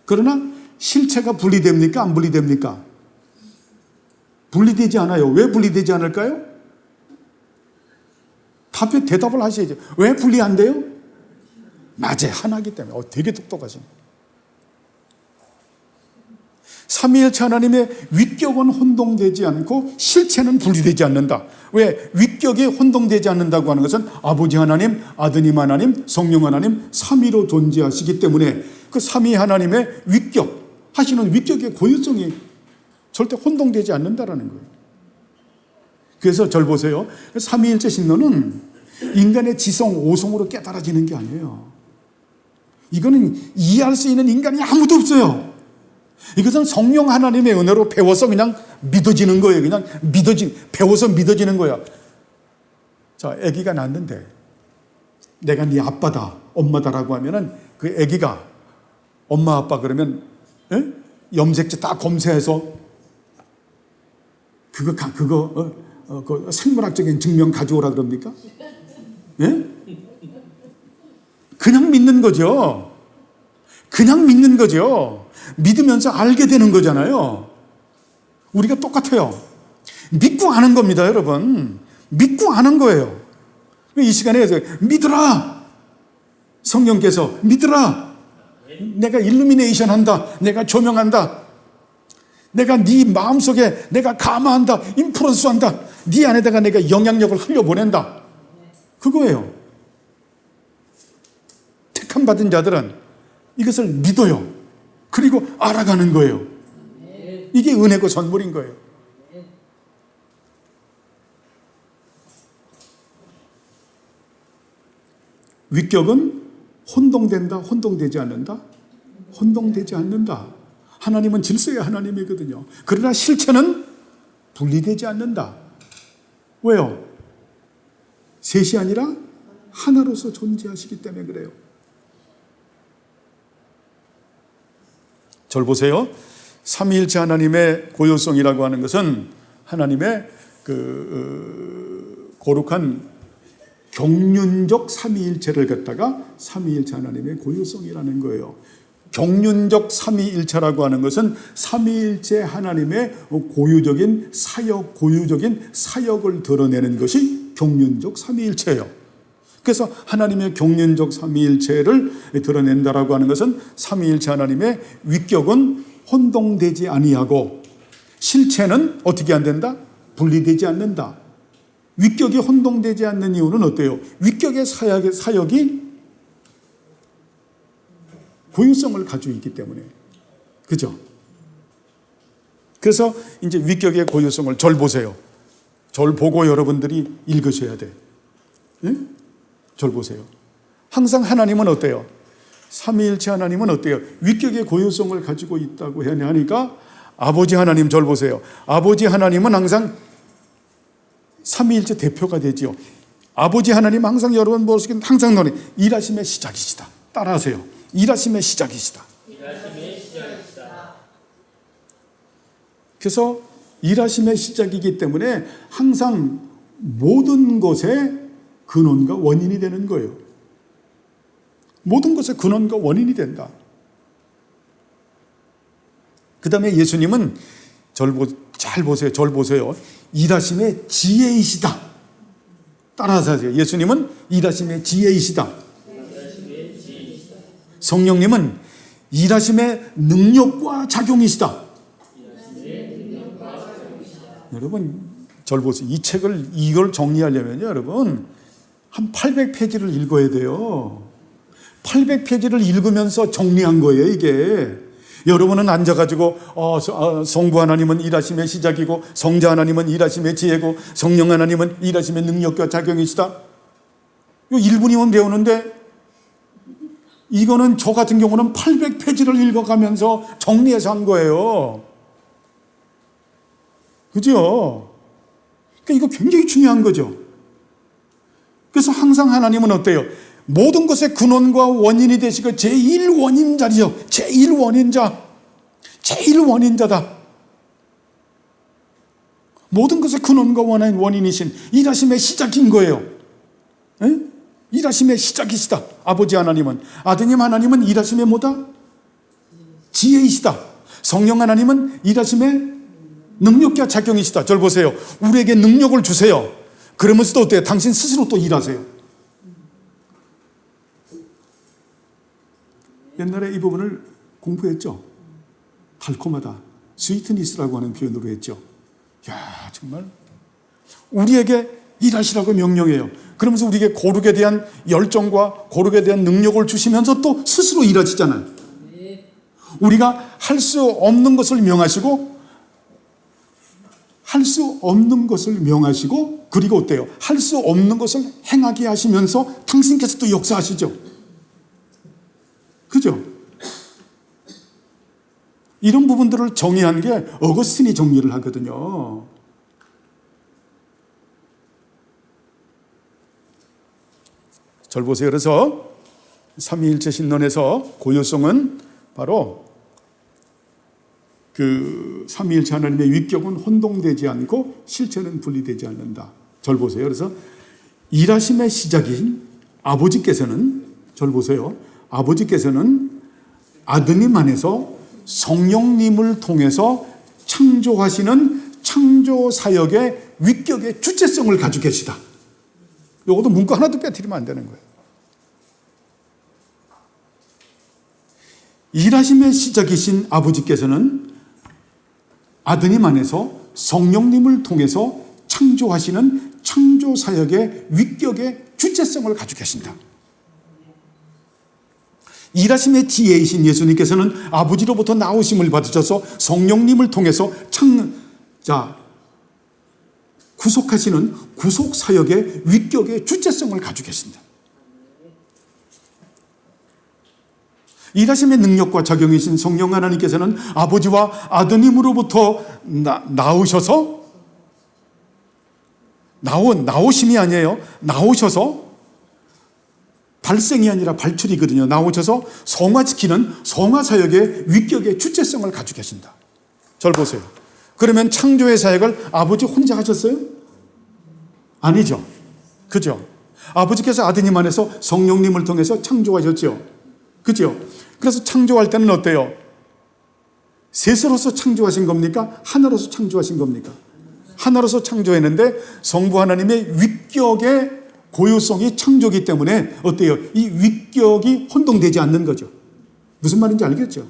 그러나 실체가 분리됩니까? 안 분리됩니까? 분리되지 않아요. 왜 분리되지 않을까요? 대답을 하셔야죠. 왜 분리 안 돼요? 맞아요. 하나이기 때문에. 되게 똑똑하시네. 삼위일체 하나님의 위격은 혼동되지 않고 실체는 분리되지 않는다. 왜? 위격이 혼동되지 않는다고 하는 것은 아버지 하나님, 아드님 하나님, 성령 하나님 삼위로 존재하시기 때문에 그 삼위 하나님의 위격 하시는 위격의 고유성이 절대 혼동되지 않는다라는 거예요. 그래서 절 보세요. 삼위일체 신론은 인간의 지성, 오성으로 깨달아지는 게 아니에요. 이거는 이해할 수 있는 인간이 아무도 없어요. 이것은 성령 하나님의 은혜로 배워서 그냥 믿어지는 거예요. 그냥 배워서 믿어지는 거야. 자, 아기가 낳는데 내가 네 아빠다, 엄마다라고 하면은 그 아기가 엄마 아빠 그러면 염색체 다 검사해서 그 생물학적인 증명 가져오라 그럽니까? 예? 그냥 믿는 거죠. 그냥 믿는 거죠. 믿으면서 알게 되는 거잖아요. 우리가 똑같아요. 믿고 아는 겁니다, 여러분. 믿고 아는 거예요. 이 시간에 믿으라. 성령께서 믿으라. 내가 일루미네이션 한다. 내가 조명한다. 내가 네 마음속에 내가 감화한다. 인플루언스 한다. 네 안에다가 내가 영향력을 흘려보낸다. 그거예요. 택함 받은 자들은 이것을 믿어요. 그리고 알아가는 거예요. 이게 은혜고 선물인 거예요. 위격은 혼동된다, 혼동되지 않는다? 혼동되지 않는다. 하나님은 질서의 하나님이거든요. 그러나 실체는 분리되지 않는다. 왜요? 셋이 아니라 하나로서 존재하시기 때문에 그래요. 절 보세요. 삼위일체 하나님의 고유성이라고 하는 것은 하나님의 거룩한 경륜적 삼위일체를 갖다가 삼위일체 하나님의 고유성이라는 거예요. 경륜적 삼위일체라고 하는 것은 삼위일체 하나님의 고유적인 사역을 드러내는 것이 경륜적 삼위일체예요. 그래서 하나님의 경륜적 삼위일체를 드러낸다라고 하는 것은 삼위일체 하나님의 위격은 혼동되지 아니하고 실체는 어떻게 안 된다? 분리되지 않는다. 위격이 혼동되지 않는 이유는 어때요? 위격의 사역이 고유성을 가지고 있기 때문에. 그죠? 그래서 이제 위격의 고유성을 절 보세요. 절 보고 여러분들이 읽으셔야 돼. 응? 절 보세요. 항상 하나님은 어때요? 삼위일체 하나님은 어때요? 위격의 고유성을 가지고 있다고 하니까 아버지 하나님 절 보세요. 아버지 하나님은 항상 삼위일체 대표가 되지요. 아버지 하나님 항상 여러분 모르시긴 항상 너는 일하심의 시작이시다. 따라하세요. 일하심의 시작이시다. 일하심의 시작이시다. 그래서 일하심의 시작이기 때문에 항상 모든 것의 근원과 원인이 되는 거예요. 모든 것의 근원과 원인이 된다. 그 다음에 예수님은 잘 보세요. 절 보세요. 일하심의 지혜이시다. 따라서 하세요. 예수님은 일하심의 지혜이시다. 성령님은 일하심의 능력과 작용이시다. 여러분, 절 보세요. 이 책을 이걸 정리하려면요, 여러분 한 800페이지를 읽어야 돼요. 800페이지를 읽으면서 정리한 거예요, 이게. 여러분은 앉아가지고 성부 하나님은 일하심의 시작이고 성자 하나님은 일하심의 지혜고 성령 하나님은 일하심의 능력과 작용이시다. 이거 1분이면 배우는데 이거는 저 같은 경우는 800페이지를 읽어가면서 정리해서 한 거예요. 그죠? 그러니까 이거 굉장히 중요한 거죠. 그래서 항상 하나님은 어때요? 모든 것의 근원과 원인이 되시고 제1원인자리죠. 제1원인자다. 모든 것의 근원과 원인이신 일하심의 시작인 거예요. 에? 일하심의 시작이시다. 아버지 하나님은. 아드님 하나님은 일하심의 뭐다? 지혜이시다. 성령 하나님은 일하심의 능력과 작용이시다. 저를 보세요. 우리에게 능력을 주세요. 그러면서도 어때요? 당신 스스로 또 일하세요. 옛날에 이 부분을 공부했죠. 달콤하다. 스위트니스라고 하는 표현으로 했죠. 야, 정말 우리에게 일하시라고 명령해요. 그러면서 우리에게 고르게 대한 열정과 고르게 대한 능력을 주시면서 또 스스로 일하시잖아요. 우리가 할 수 없는 것을 명하시고 그리고 어때요? 할 수 없는 것을 행하게 하시면서 당신께서 또 역사하시죠. 그죠? 이런 부분들을 정의한 게 어거스틴이 정리를 하거든요. 절 보세요. 그래서 삼위일체 신론에서 고요성은 바로 그 삼위일체 하나님의 위격은 혼동되지 않고 실체는 분리되지 않는다. 절 보세요. 그래서 일하심의 시작인 아버지께서는, 절 보세요. 아버지께서는 아드님 안에서 성령님을 통해서 창조하시는 창조 사역의 위격의 주체성을 가지고 계시다. 이것도 문구 하나도 빼뜨리면 안 되는 거예요. 일하심의 시작이신 아버지께서는 아드님 안에서 성령님을 통해서 창조하시는 창조 사역의 위격의 주체성을 가지고 계신다. 일하심의 지혜이신 예수님께서는 아버지로부터 나오심을 받으셔서 성령님을 통해서 구속하시는 구속 사역의 위격의 주체성을 가지고 계신다. 일하심의 능력과 작용이신 성령 하나님께서는 아버지와 아드님으로부터 나오셔서 나오심이 아니에요. 나오셔서 발생이 아니라 발출이거든요. 나오셔서 성화시키는 성화사역의 위격의 주체성을 가지고 계신다. 절 보세요. 그러면 창조의 사역을 아버지 혼자 하셨어요? 아니죠. 그죠? 아버지께서 아드님 안에서 성령님을 통해서 창조하셨죠. 그죠? 그래서 창조할 때는 어때요? 셋으로서 창조하신 겁니까? 하나로서 창조하신 겁니까? 하나로서 창조했는데 성부 하나님의 위격의 고유성이 창조기 때문에 어때요? 이 위격이 혼동되지 않는 거죠. 무슨 말인지 알겠죠?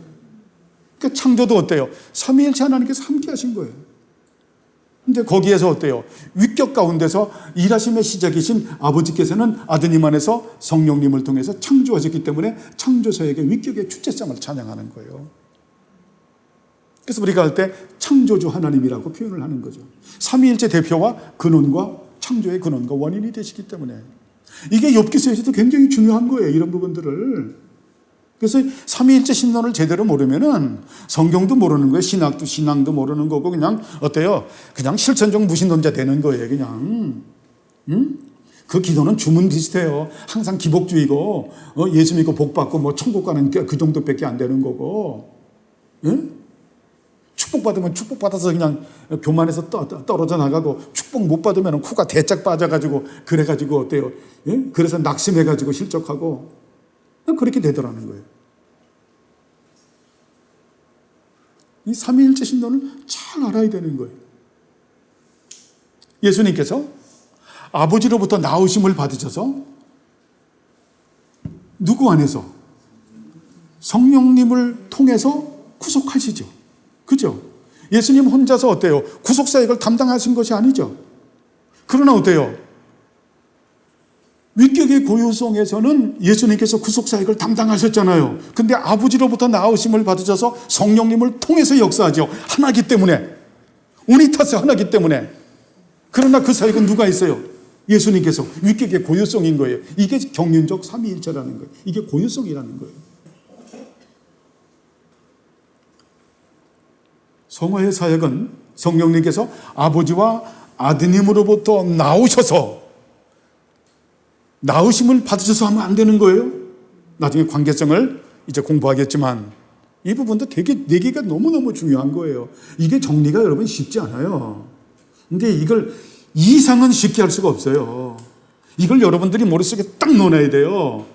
그러니까 창조도 어때요? 삼위일체 하나님께서 함께 하신 거예요. 근데 거기에서 어때요? 위격 가운데서 일하심의 시작이신 아버지께서는 아드님 안에서 성령님을 통해서 창조하셨기 때문에 창조사역의 위격의 주체성을 찬양하는 거예요. 그래서 우리가 할 때 창조주 하나님이라고 표현을 하는 거죠. 삼위일체 대표와 근원과 창조의 근원과 원인이 되시기 때문에 이게 욥기서에서도 굉장히 중요한 거예요. 이런 부분들을. 그래서 삼위일체 신론을 제대로 모르면은 성경도 모르는 거예요. 신앙도 모르는 거고 그냥 어때요? 그냥 실천적 무신론자 되는 거예요. 그냥. 그 기도는 주문 비슷해요. 항상 기복주의고 예수 믿고 복 받고 뭐 천국 가는 그 정도밖에 안 되는 거고. 축복받으면 축복받아서 그냥 교만해서 떨어져 나가고 축복 못 받으면 코가 대짝 빠져가지고 그래가지고 어때요? 그래서 낙심해가지고 실족하고 그렇게 되더라는 거예요. 이 삼위일체 신론을 잘 알아야 되는 거예요. 예수님께서 아버지로부터 나오심을 받으셔서 누구 안에서? 성령님을 통해서 구속하시죠. 그죠? 예수님 혼자서 어때요? 구속사역을 담당하신 것이 아니죠. 그러나 어때요? 위격의 고유성에서는 예수님께서 구속사역을 담당하셨잖아요. 근데 아버지로부터 나오심을 받으셔서 성령님을 통해서 역사하죠. 하나기 때문에. 우니타스 하나기 때문에. 그러나 그 사역은 누가 있어요? 예수님께서 위격의 고유성인 거예요. 이게 경륜적 삼위일체라는 거예요. 이게 고유성이라는 거예요. 성화의 사역은 성령님께서 아버지와 아드님으로부터 나으심을 받으셔서 하면 안 되는 거예요. 나중에 관계성을 이제 공부하겠지만 이 부분도 되게 내기가 너무너무 중요한 거예요. 이게 정리가 여러분 쉽지 않아요. 근데 이걸 이상은 쉽게 할 수가 없어요. 이걸 여러분들이 머릿속에 딱 넣어놔야 돼요.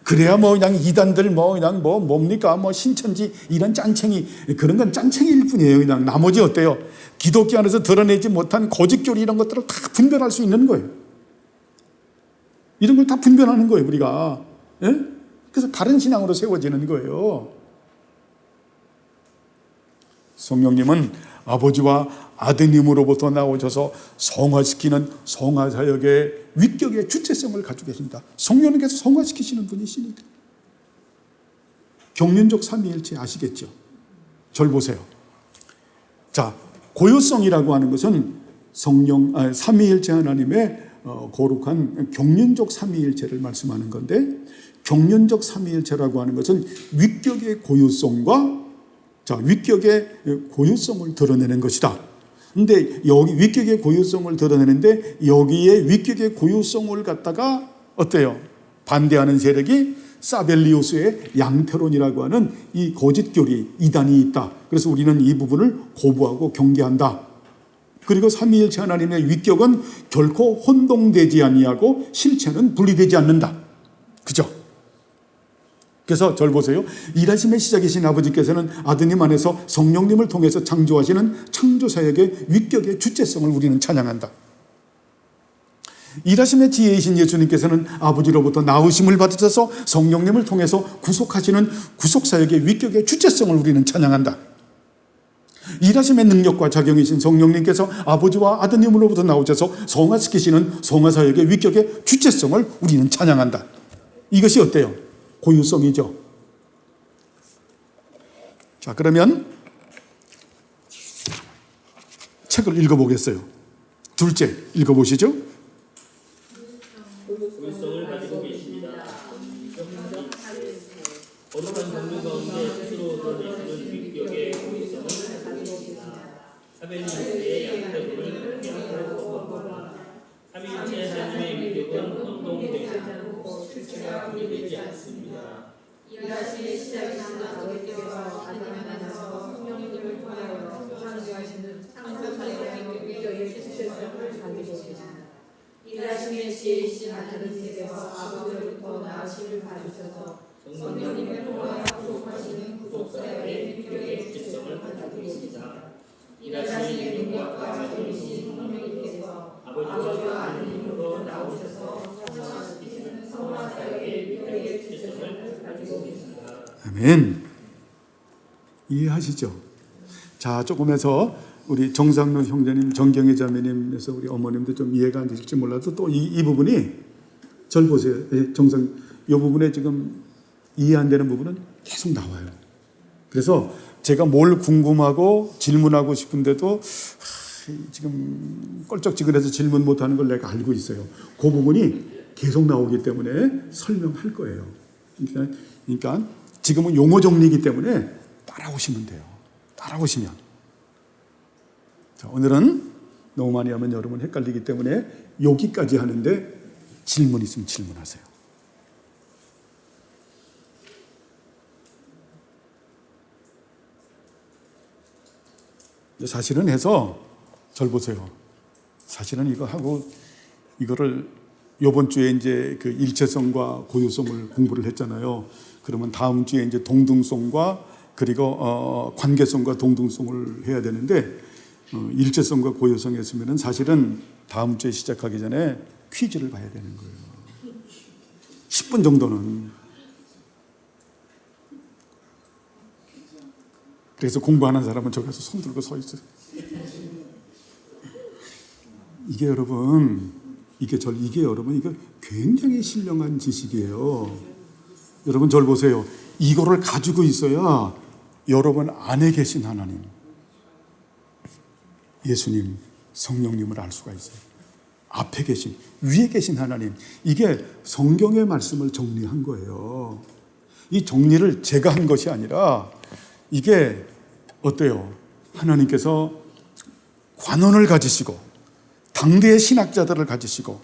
그래야 그냥 이단들 그냥 뭡니까 신천지 이런 짠챙이, 그런 건 짠챙이일 뿐이에요. 그냥 나머지 어때요? 기독교 안에서 드러내지 못한 거짓교리 이런 것들을 다 분별할 수 있는 거예요. 이런 걸 다 분별하는 거예요, 우리가. 예? 그래서 바른 신앙으로 세워지는 거예요. 성령님은 아버지와 아드님으로부터 나오셔서 성화시키는 성화사역의 위격의 주체성을 가지고 계십니다. 성령님께서 성화시키시는 분이시니까. 경륜적 삼위일체 아시겠죠? 절 보세요. 자, 고유성이라고 하는 것은 삼위일체 하나님의 거룩한 경륜적 삼위일체를 말씀하는 건데, 경륜적 삼위일체라고 하는 것은 위격의 고유성과 위격의 고유성을 드러내는 것이다. 근데 여기 위격의 고유성을 드러내는데 여기에 위격의 고유성을 갖다가 어때요? 반대하는 세력이 사벨리우스의 양태론이라고 하는 이 거짓교리 이단이 있다. 그래서 우리는 이 부분을 거부하고 경계한다. 그리고 삼위일체 하나님의 위격은 결코 혼동되지 아니하고 실체는 분리되지 않는다. 그죠? 그래서 절 보세요. 일하심의 시작이신 아버지께서는 아드님 안에서 성령님을 통해서 창조하시는 창조사역의 위격의 주체성을 우리는 찬양한다. 일하심의 지혜이신 예수님께서는 아버지로부터 나으심을 받으셔서 성령님을 통해서 구속하시는 구속사역의 위격의 주체성을 우리는 찬양한다. 일하심의 능력과 작용이신 성령님께서 아버지와 아드님으로부터 나오셔서 성화시키시는 성화사역의 위격의 주체성을 우리는 찬양한다. 이것이 어때요? 고유성이죠. 자, 그러면 책을 읽어보겠어요. 둘째, 읽어보시죠. 고유성을 가지고 계십니다. 거룩한 경륜 가운데 스스로 드러내시는 위격의 고유성을 가지고 계십니다. 사벨리우스의 양태론을 거부합니다. 삼위일체 하나님의 위격은 혼동되지 않고 실체가 분리되지 않습니다. 일하심의 시작이신 아버지께서 아드님 안에서 성령님을 통하여 창조하시는 창조사역의 위격의 주체성을 가지고 계십니다. 일하심의 지혜이신 아드님께서 아버지로부터 나으심을 받으셔서 성령님을 통하여 구속하시는 구속사역의 위격의 주체성을 가지고 계십니다. 일하심의 능력과 작용이신 성령님께서 아버지와 아드님으로 나오셔서 성화시키시는 성화사역의 위격의 주체성을 가지고 계십니다. 아멘. 이해하시죠? 자, 조금 해서 우리 정상로 형제님, 정경희 자매님에서 우리 어머님도 좀 이해가 안 되실지 몰라도 또 이 부분이 절 보세요. 이 부분에 지금 이해 안 되는 부분은 계속 나와요. 그래서 제가 뭘 궁금하고 질문하고 싶은데도 지금 껄쩍지근해서 질문 못하는 걸 내가 알고 있어요. 그 부분이 계속 나오기 때문에 설명할 거예요. 그러니까 지금은 용어 정리이기 때문에 따라오시면 돼요. 따라오시면. 자, 오늘은 너무 많이 하면 여러분 헷갈리기 때문에 여기까지 하는데 질문 있으면 질문하세요. 사실은 해서 절 보세요. 사실은 이거 하고 이거를 이번 주에 이제 그 일체성과 고유성을 공부를 했잖아요. 그러면 다음 주에 이제 동등성과 그리고 관계성과 동등성을 해야 되는데 일체성과 고유성 했으면은 사실은 다음 주에 시작하기 전에 퀴즈를 봐야 되는 거예요. 10분 정도는. 그래서 공부하는 사람은 저기 가서 손 들고 서 있어요. 이게 여러분, 이게 굉장히 신령한 지식이에요. 여러분 절 보세요. 이거를 가지고 있어야 여러분 안에 계신 하나님, 예수님, 성령님을 알 수가 있어요. 앞에 계신, 위에 계신 하나님. 이게 성경의 말씀을 정리한 거예요. 이 정리를 제가 한 것이 아니라 이게 어때요? 하나님께서 관원을 가지시고 당대의 신학자들을 가지시고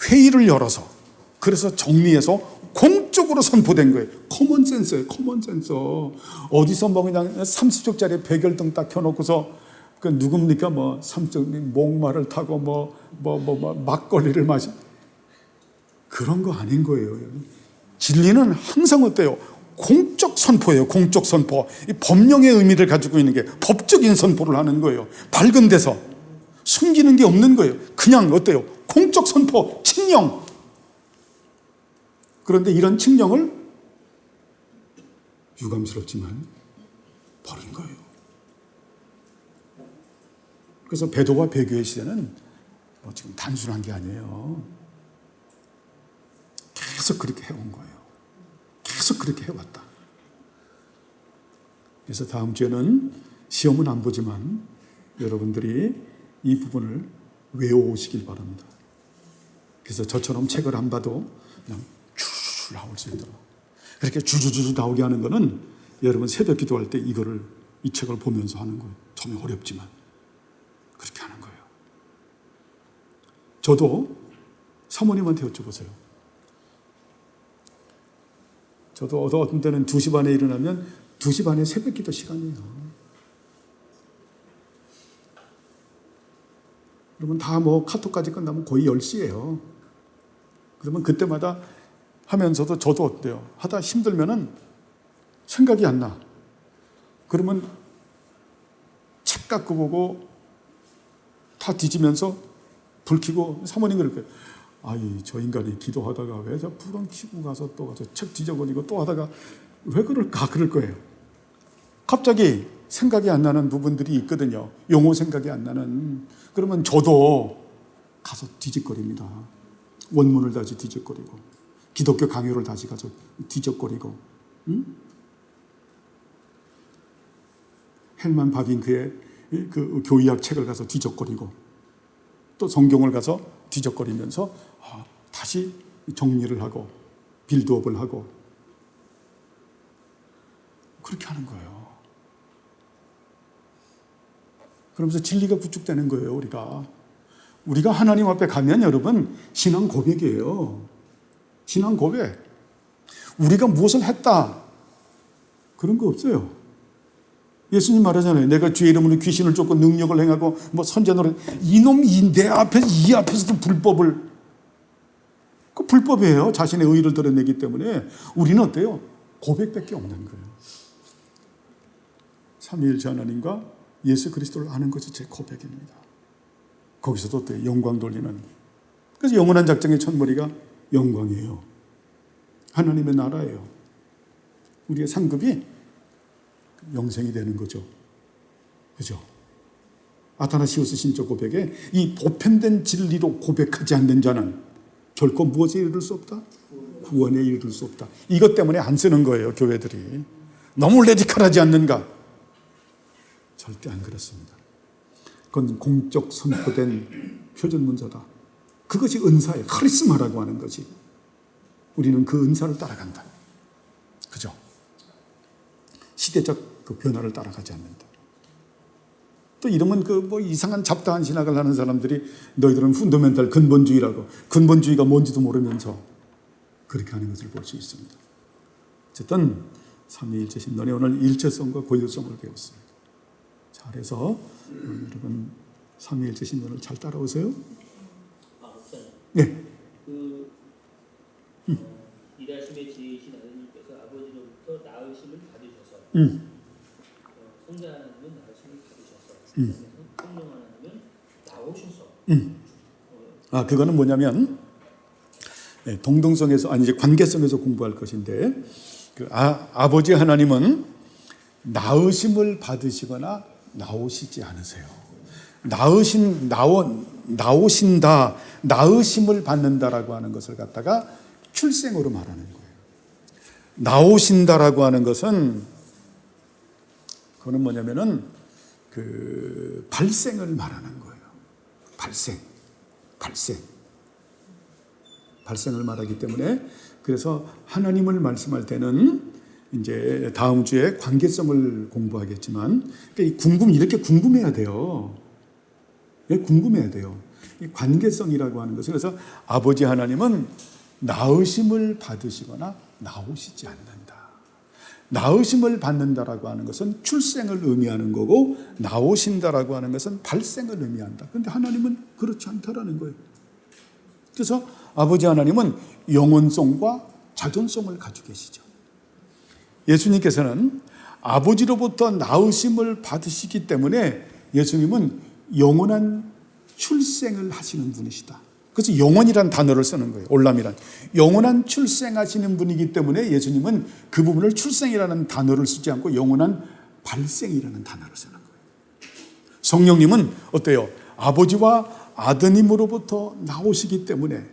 회의를 열어서 그래서 정리해서 공적으로 선포된 거예요. 커먼센스예요. 커먼센스. 어디서 뭐 그냥 30쪽짜리 백열등 딱 켜놓고서 그 누굽니까? 뭐 목마를 타고 막걸리를 마시 그런 거 아닌 거예요. 진리는 항상 어때요? 공적 선포예요. 공적 선포. 이 법령의 의미를 가지고 있는 게 법적인 선포를 하는 거예요. 밝은 데서 숨기는 게 없는 거예요. 그냥 어때요? 공적 선포, 칙령. 그런데 이런 칙령을 유감스럽지만 버린 거예요. 그래서 배도와 배교의 시대는 뭐 지금 단순한 게 아니에요. 계속 그렇게 해온 거예요. 계속 그렇게 해왔다. 그래서 다음 주에는 시험은 안 보지만 여러분들이 이 부분을 외워오시길 바랍니다. 그래서 저처럼 책을 안 봐도 그냥 주르르 나올 수 있도록. 그렇게 주주주 나오게 하는 거는 여러분 새벽 기도할 때 이 책을 보면서 하는 거예요. 처음에 어렵지만 그렇게 하는 거예요. 저도 사모님한테 여쭤보세요. 저도 어떤 때는 2시 반에 일어나면 2시 반에 새벽 기도 시간이에요. 그러면 다 뭐 카톡까지 끝나면 거의 10시예요. 그러면 그때마다 하면서도 저도 어때요? 하다 힘들면은 생각이 안 나. 그러면 책 갖고 보고 다 뒤지면서 불 켜고 사모님 그럴 거예요. 아이 저 인간이 기도하다가 왜 저 불은 켜고 가서 또 가서 책 뒤져버리고 또 하다가 왜 그럴까 그럴 거예요. 갑자기 생각이 안 나는 부분들이 있거든요. 용어 생각이 안 나는. 그러면 저도 가서 뒤적거립니다. 원문을 다시 뒤적거리고 기독교 강요를 다시 가서 뒤적거리고 헬만 바빙크의 그 교의학 책을 가서 뒤적거리고 또 성경을 가서 뒤적거리면서 다시 정리를 하고 빌드업을 하고 그렇게 하는 거예요. 그러면서 진리가 구축되는 거예요. 우리가 하나님 앞에 가면 여러분 신앙 고백이에요. 신앙 고백. 우리가 무엇을 했다 그런 거 없어요. 예수님 말하잖아요. 내가 주의 이름으로 귀신을 쫓고 능력을 행하고 뭐 선제 노래. 이놈이 내 앞에서 이 앞에서도 불법을 그 불법이에요. 자신의 의의를 드러내기 때문에 우리는 어때요? 고백밖에 없는 거예요. 삼위일체 하나님과 예수 그리스도를 아는 것이 제 고백입니다. 거기서도 어때요? 영광 돌리는. 그래서 영원한 작정의 첫머리가 영광이에요. 하나님의 나라예요. 우리의 상급이 영생이 되는 거죠. 그죠? 아타나시우스 신적 고백에 이 보편된 진리로 고백하지 않는 자는 결코 무엇에 이르를 수 없다? 구원에 이르를 수 없다. 이것 때문에 안 쓰는 거예요, 교회들이. 너무 레디컬하지 않는가? 절대 안 그렇습니다. 그건 공적 선포된 표준문서다. 그것이 은사예요. 카리스마라고 하는 거지. 우리는 그 은사를 따라간다. 그죠? 시대적 그 변화를 따라가지 않는다. 또 이러면 그 뭐 이상한 잡다한 신학을 하는 사람들이 너희들은 펀더멘탈 근본주의라고 근본주의가 뭔지도 모르면서 그렇게 하는 것을 볼 수 있습니다. 어쨌든 삼위일체 신론의 오늘 일체성과 고유성을 배웠습니다. 잘해서 여러분 삼위일체 신론을 잘 따라오세요. 목사님. 네. 이다심의 지혜이신 하나님께서 아버지로부터 나으심을 받으셔서 성자 하나님은 나으심을 받으셔서 성령 하나님은 나오셔서 그거는 뭐냐면 동등성에서 아니 이제 관계성에서 공부할 것인데 그 아버지 하나님은 나으심을 받으시거나 나오시지 않으세요. 나오신다, 나으심을 받는다라고 하는 것을 갖다가 출생으로 말하는 거예요. 나오신다라고 하는 것은 그거는 뭐냐면은 그 발생을 말하는 거예요. 발생. 발생을 말하기 때문에 그래서 하나님을 말씀할 때는 이제 다음 주에 관계성을 공부하겠지만 그러니까 이렇게 궁금해야 돼요. 궁금해야 돼요. 이 관계성이라고 하는 것은 그래서 아버지 하나님은 낳으심을 받으시거나 나오시지 않는다. 낳으심을 받는다라고 하는 것은 출생을 의미하는 거고 나오신다라고 하는 것은 발생을 의미한다. 그런데 하나님은 그렇지 않다라는 거예요. 그래서 아버지 하나님은 영원성과 자존성을 가지고 계시죠. 예수님께서는 아버지로부터 낳으심을 받으시기 때문에 예수님은 영원한 출생을 하시는 분이시다. 그래서 영원이란 단어를 쓰는 거예요. 올람이란. 영원한 출생하시는 분이기 때문에 예수님은 그 부분을 출생이라는 단어를 쓰지 않고 영원한 발생이라는 단어를 쓰는 거예요. 성령님은 어때요? 아버지와 아드님으로부터 나오시기 때문에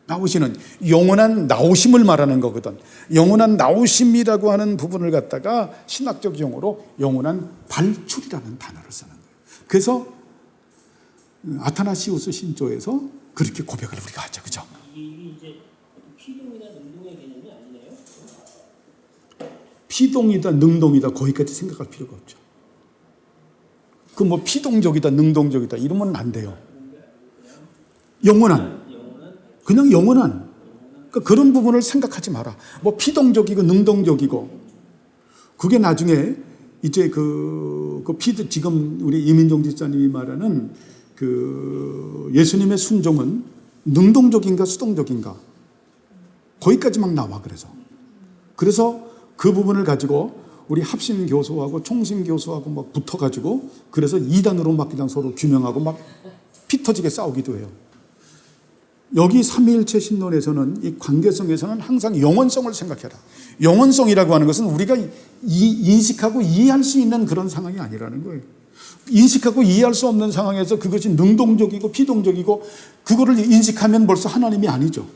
나오시는 영원한 나오심을 말하는 거거든. 영원한 나오심이라고 하는 부분을 갖다가 신학적 용어로 영원한 발출이라는 단어를 쓰는 거예요. 그래서 아타나시우스 신조에서 그렇게 고백을 우리가 하죠. 그죠? 이게 이제 피동이나 능동의 개념이 아니네요. 피동이다 능동이다 거기까지 생각할 필요가 없죠. 그 뭐 피동적이다 능동적이다 이러면 안 돼요. 그냥 영원한 그러니까 그런 부분을 생각하지 마라. 뭐 피동적이고 능동적이고 그게 나중에 이제 지금 우리 이민종 집사님이 말하는 그 예수님의 순종은 능동적인가 수동적인가 거기까지 막 나와. 그래서 그 부분을 가지고 우리 합심 교수하고 총심 교수하고 막 붙어가지고 그래서 이단으로 막 그냥 서로 규명하고 막 피 터지게 싸우기도 해요. 여기 삼위일체 신론에서는 이 관계성에서는 항상 영원성을 생각해라. 영원성이라고 하는 것은 우리가 인식하고 이해할 수 있는 그런 상황이 아니라는 거예요. 인식하고 이해할 수 없는 상황에서 그것이 능동적이고 피동적이고 그거를 인식하면 벌써 하나님이 아니죠.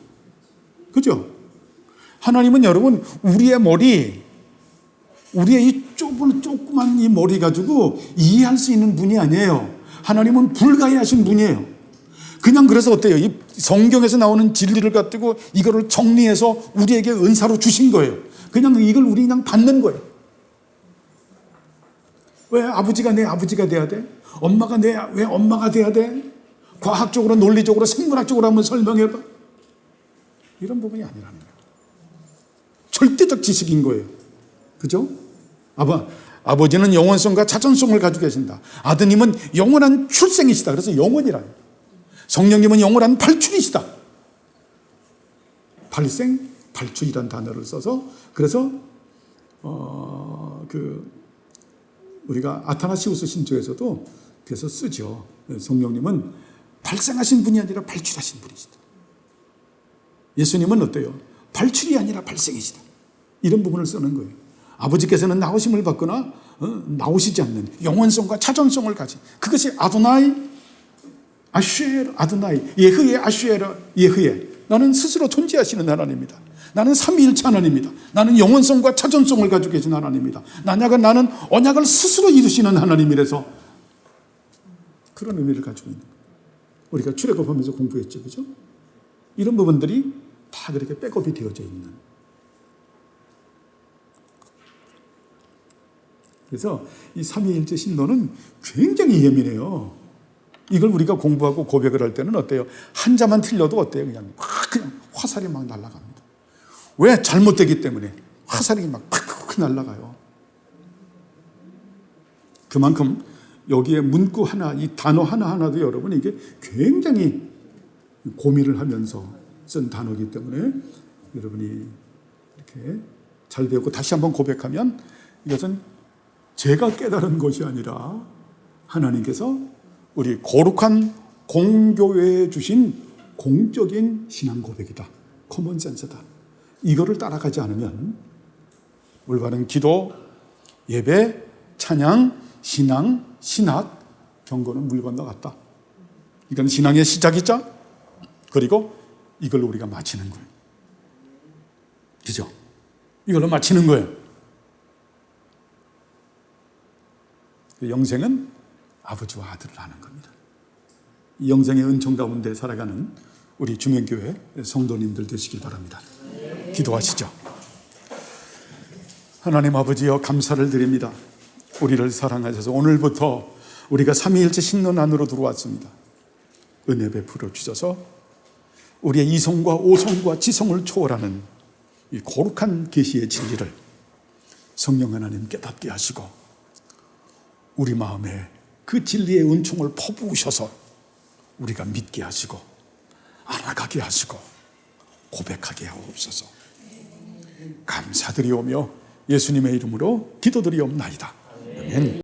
그죠? 하나님은 여러분 우리의 이 조그만 이 머리 가지고 이해할 수 있는 분이 아니에요. 하나님은 불가해하신 분이에요. 그냥 그래서 어때요? 이 성경에서 나오는 진리를 가지고 이거를 정리해서 우리에게 은사로 주신 거예요. 그냥 이걸 우리 그냥 받는 거예요. 왜 아버지가 내 아버지가 돼야 돼? 엄마가 왜 엄마가 돼야 돼? 과학적으로 논리적으로 생물학적으로 한번 설명해봐. 이런 부분이 아니라는 거예요. 절대적 지식인 거예요. 그죠? 아버지는 영원성과 자존성을 가지고 계신다. 아드님은 영원한 출생이시다. 그래서 영원이라. 성령님은 영원한 발출이시다. 발생, 발출이란 단어를 써서 그래서 우리가 아타나시우스 신조에서도 그래서 쓰죠. 성령님은 발생하신 분이 아니라 발출하신 분이시다. 예수님은 어때요? 발출이 아니라 발생이시다. 이런 부분을 쓰는 거예요. 아버지께서는 나오심을 받거나 나오시지 않는 영원성과 자존성을 가진 그것이 아도나이 아슈에르 아도나이 예흐예 아슈에르 예흐예. 나는 스스로 존재하시는 하나님입니다. 나는 삼위일체 하나님입니다. 나는 영원성과 자존성을 가지고 계신 하나님입니다. 나는 언약을 스스로 이루시는 하나님이라서 그런 의미를 가지고 있는 거예요. 우리가 출애굽하면서 공부했죠. 그죠? 이런 부분들이 다 그렇게 백업이 되어져 있는. 그래서 이 삼위일체 신론은 굉장히 예민해요. 이걸 우리가 공부하고 고백을 할 때는 어때요? 한 자만 틀려도 어때요? 그냥 화살이 막 날아갑니다. 왜? 잘못되기 때문에 화살이 막 팍팍 날아가요. 그만큼 여기에 문구 하나, 이 단어 하나하나도 여러분 이게 굉장히 고민을 하면서 쓴 단어이기 때문에 여러분이 이렇게 잘 배우고 다시 한번 고백하면 이것은 제가 깨달은 것이 아니라 하나님께서 우리 거룩한 공교회에 주신 공적인 신앙 고백이다. 커먼센스다. 이거를 따라가지 않으면 올바른 기도, 예배, 찬양, 신앙, 신학, 경고는 물 건너갔다. 이건 신앙의 시작이자 그리고 이걸로 우리가 마치는 거예요. 그죠? 이걸로 마치는 거예요. 영생은 아버지와 아들을 하는 겁니다. 이 영생의 은총 가운데 살아가는 우리 주명교회 성도님들 되시길 바랍니다. 기도하시죠. 하나님 아버지여, 감사를 드립니다. 우리를 사랑하셔서 오늘부터 우리가 삼위일체 신론 안으로 들어왔습니다. 은혜 베풀어 주셔서 우리의 이성과 오성과 지성을 초월하는 이 거룩한 계시의 진리를 성령 하나님 깨닫게 하시고 우리 마음에 그 진리의 은총을 퍼부으셔서 우리가 믿게 하시고 알아가게 하시고 고백하게 하옵소서. 감사드리오며 예수님의 이름으로 기도드리옵나이다. 아멘.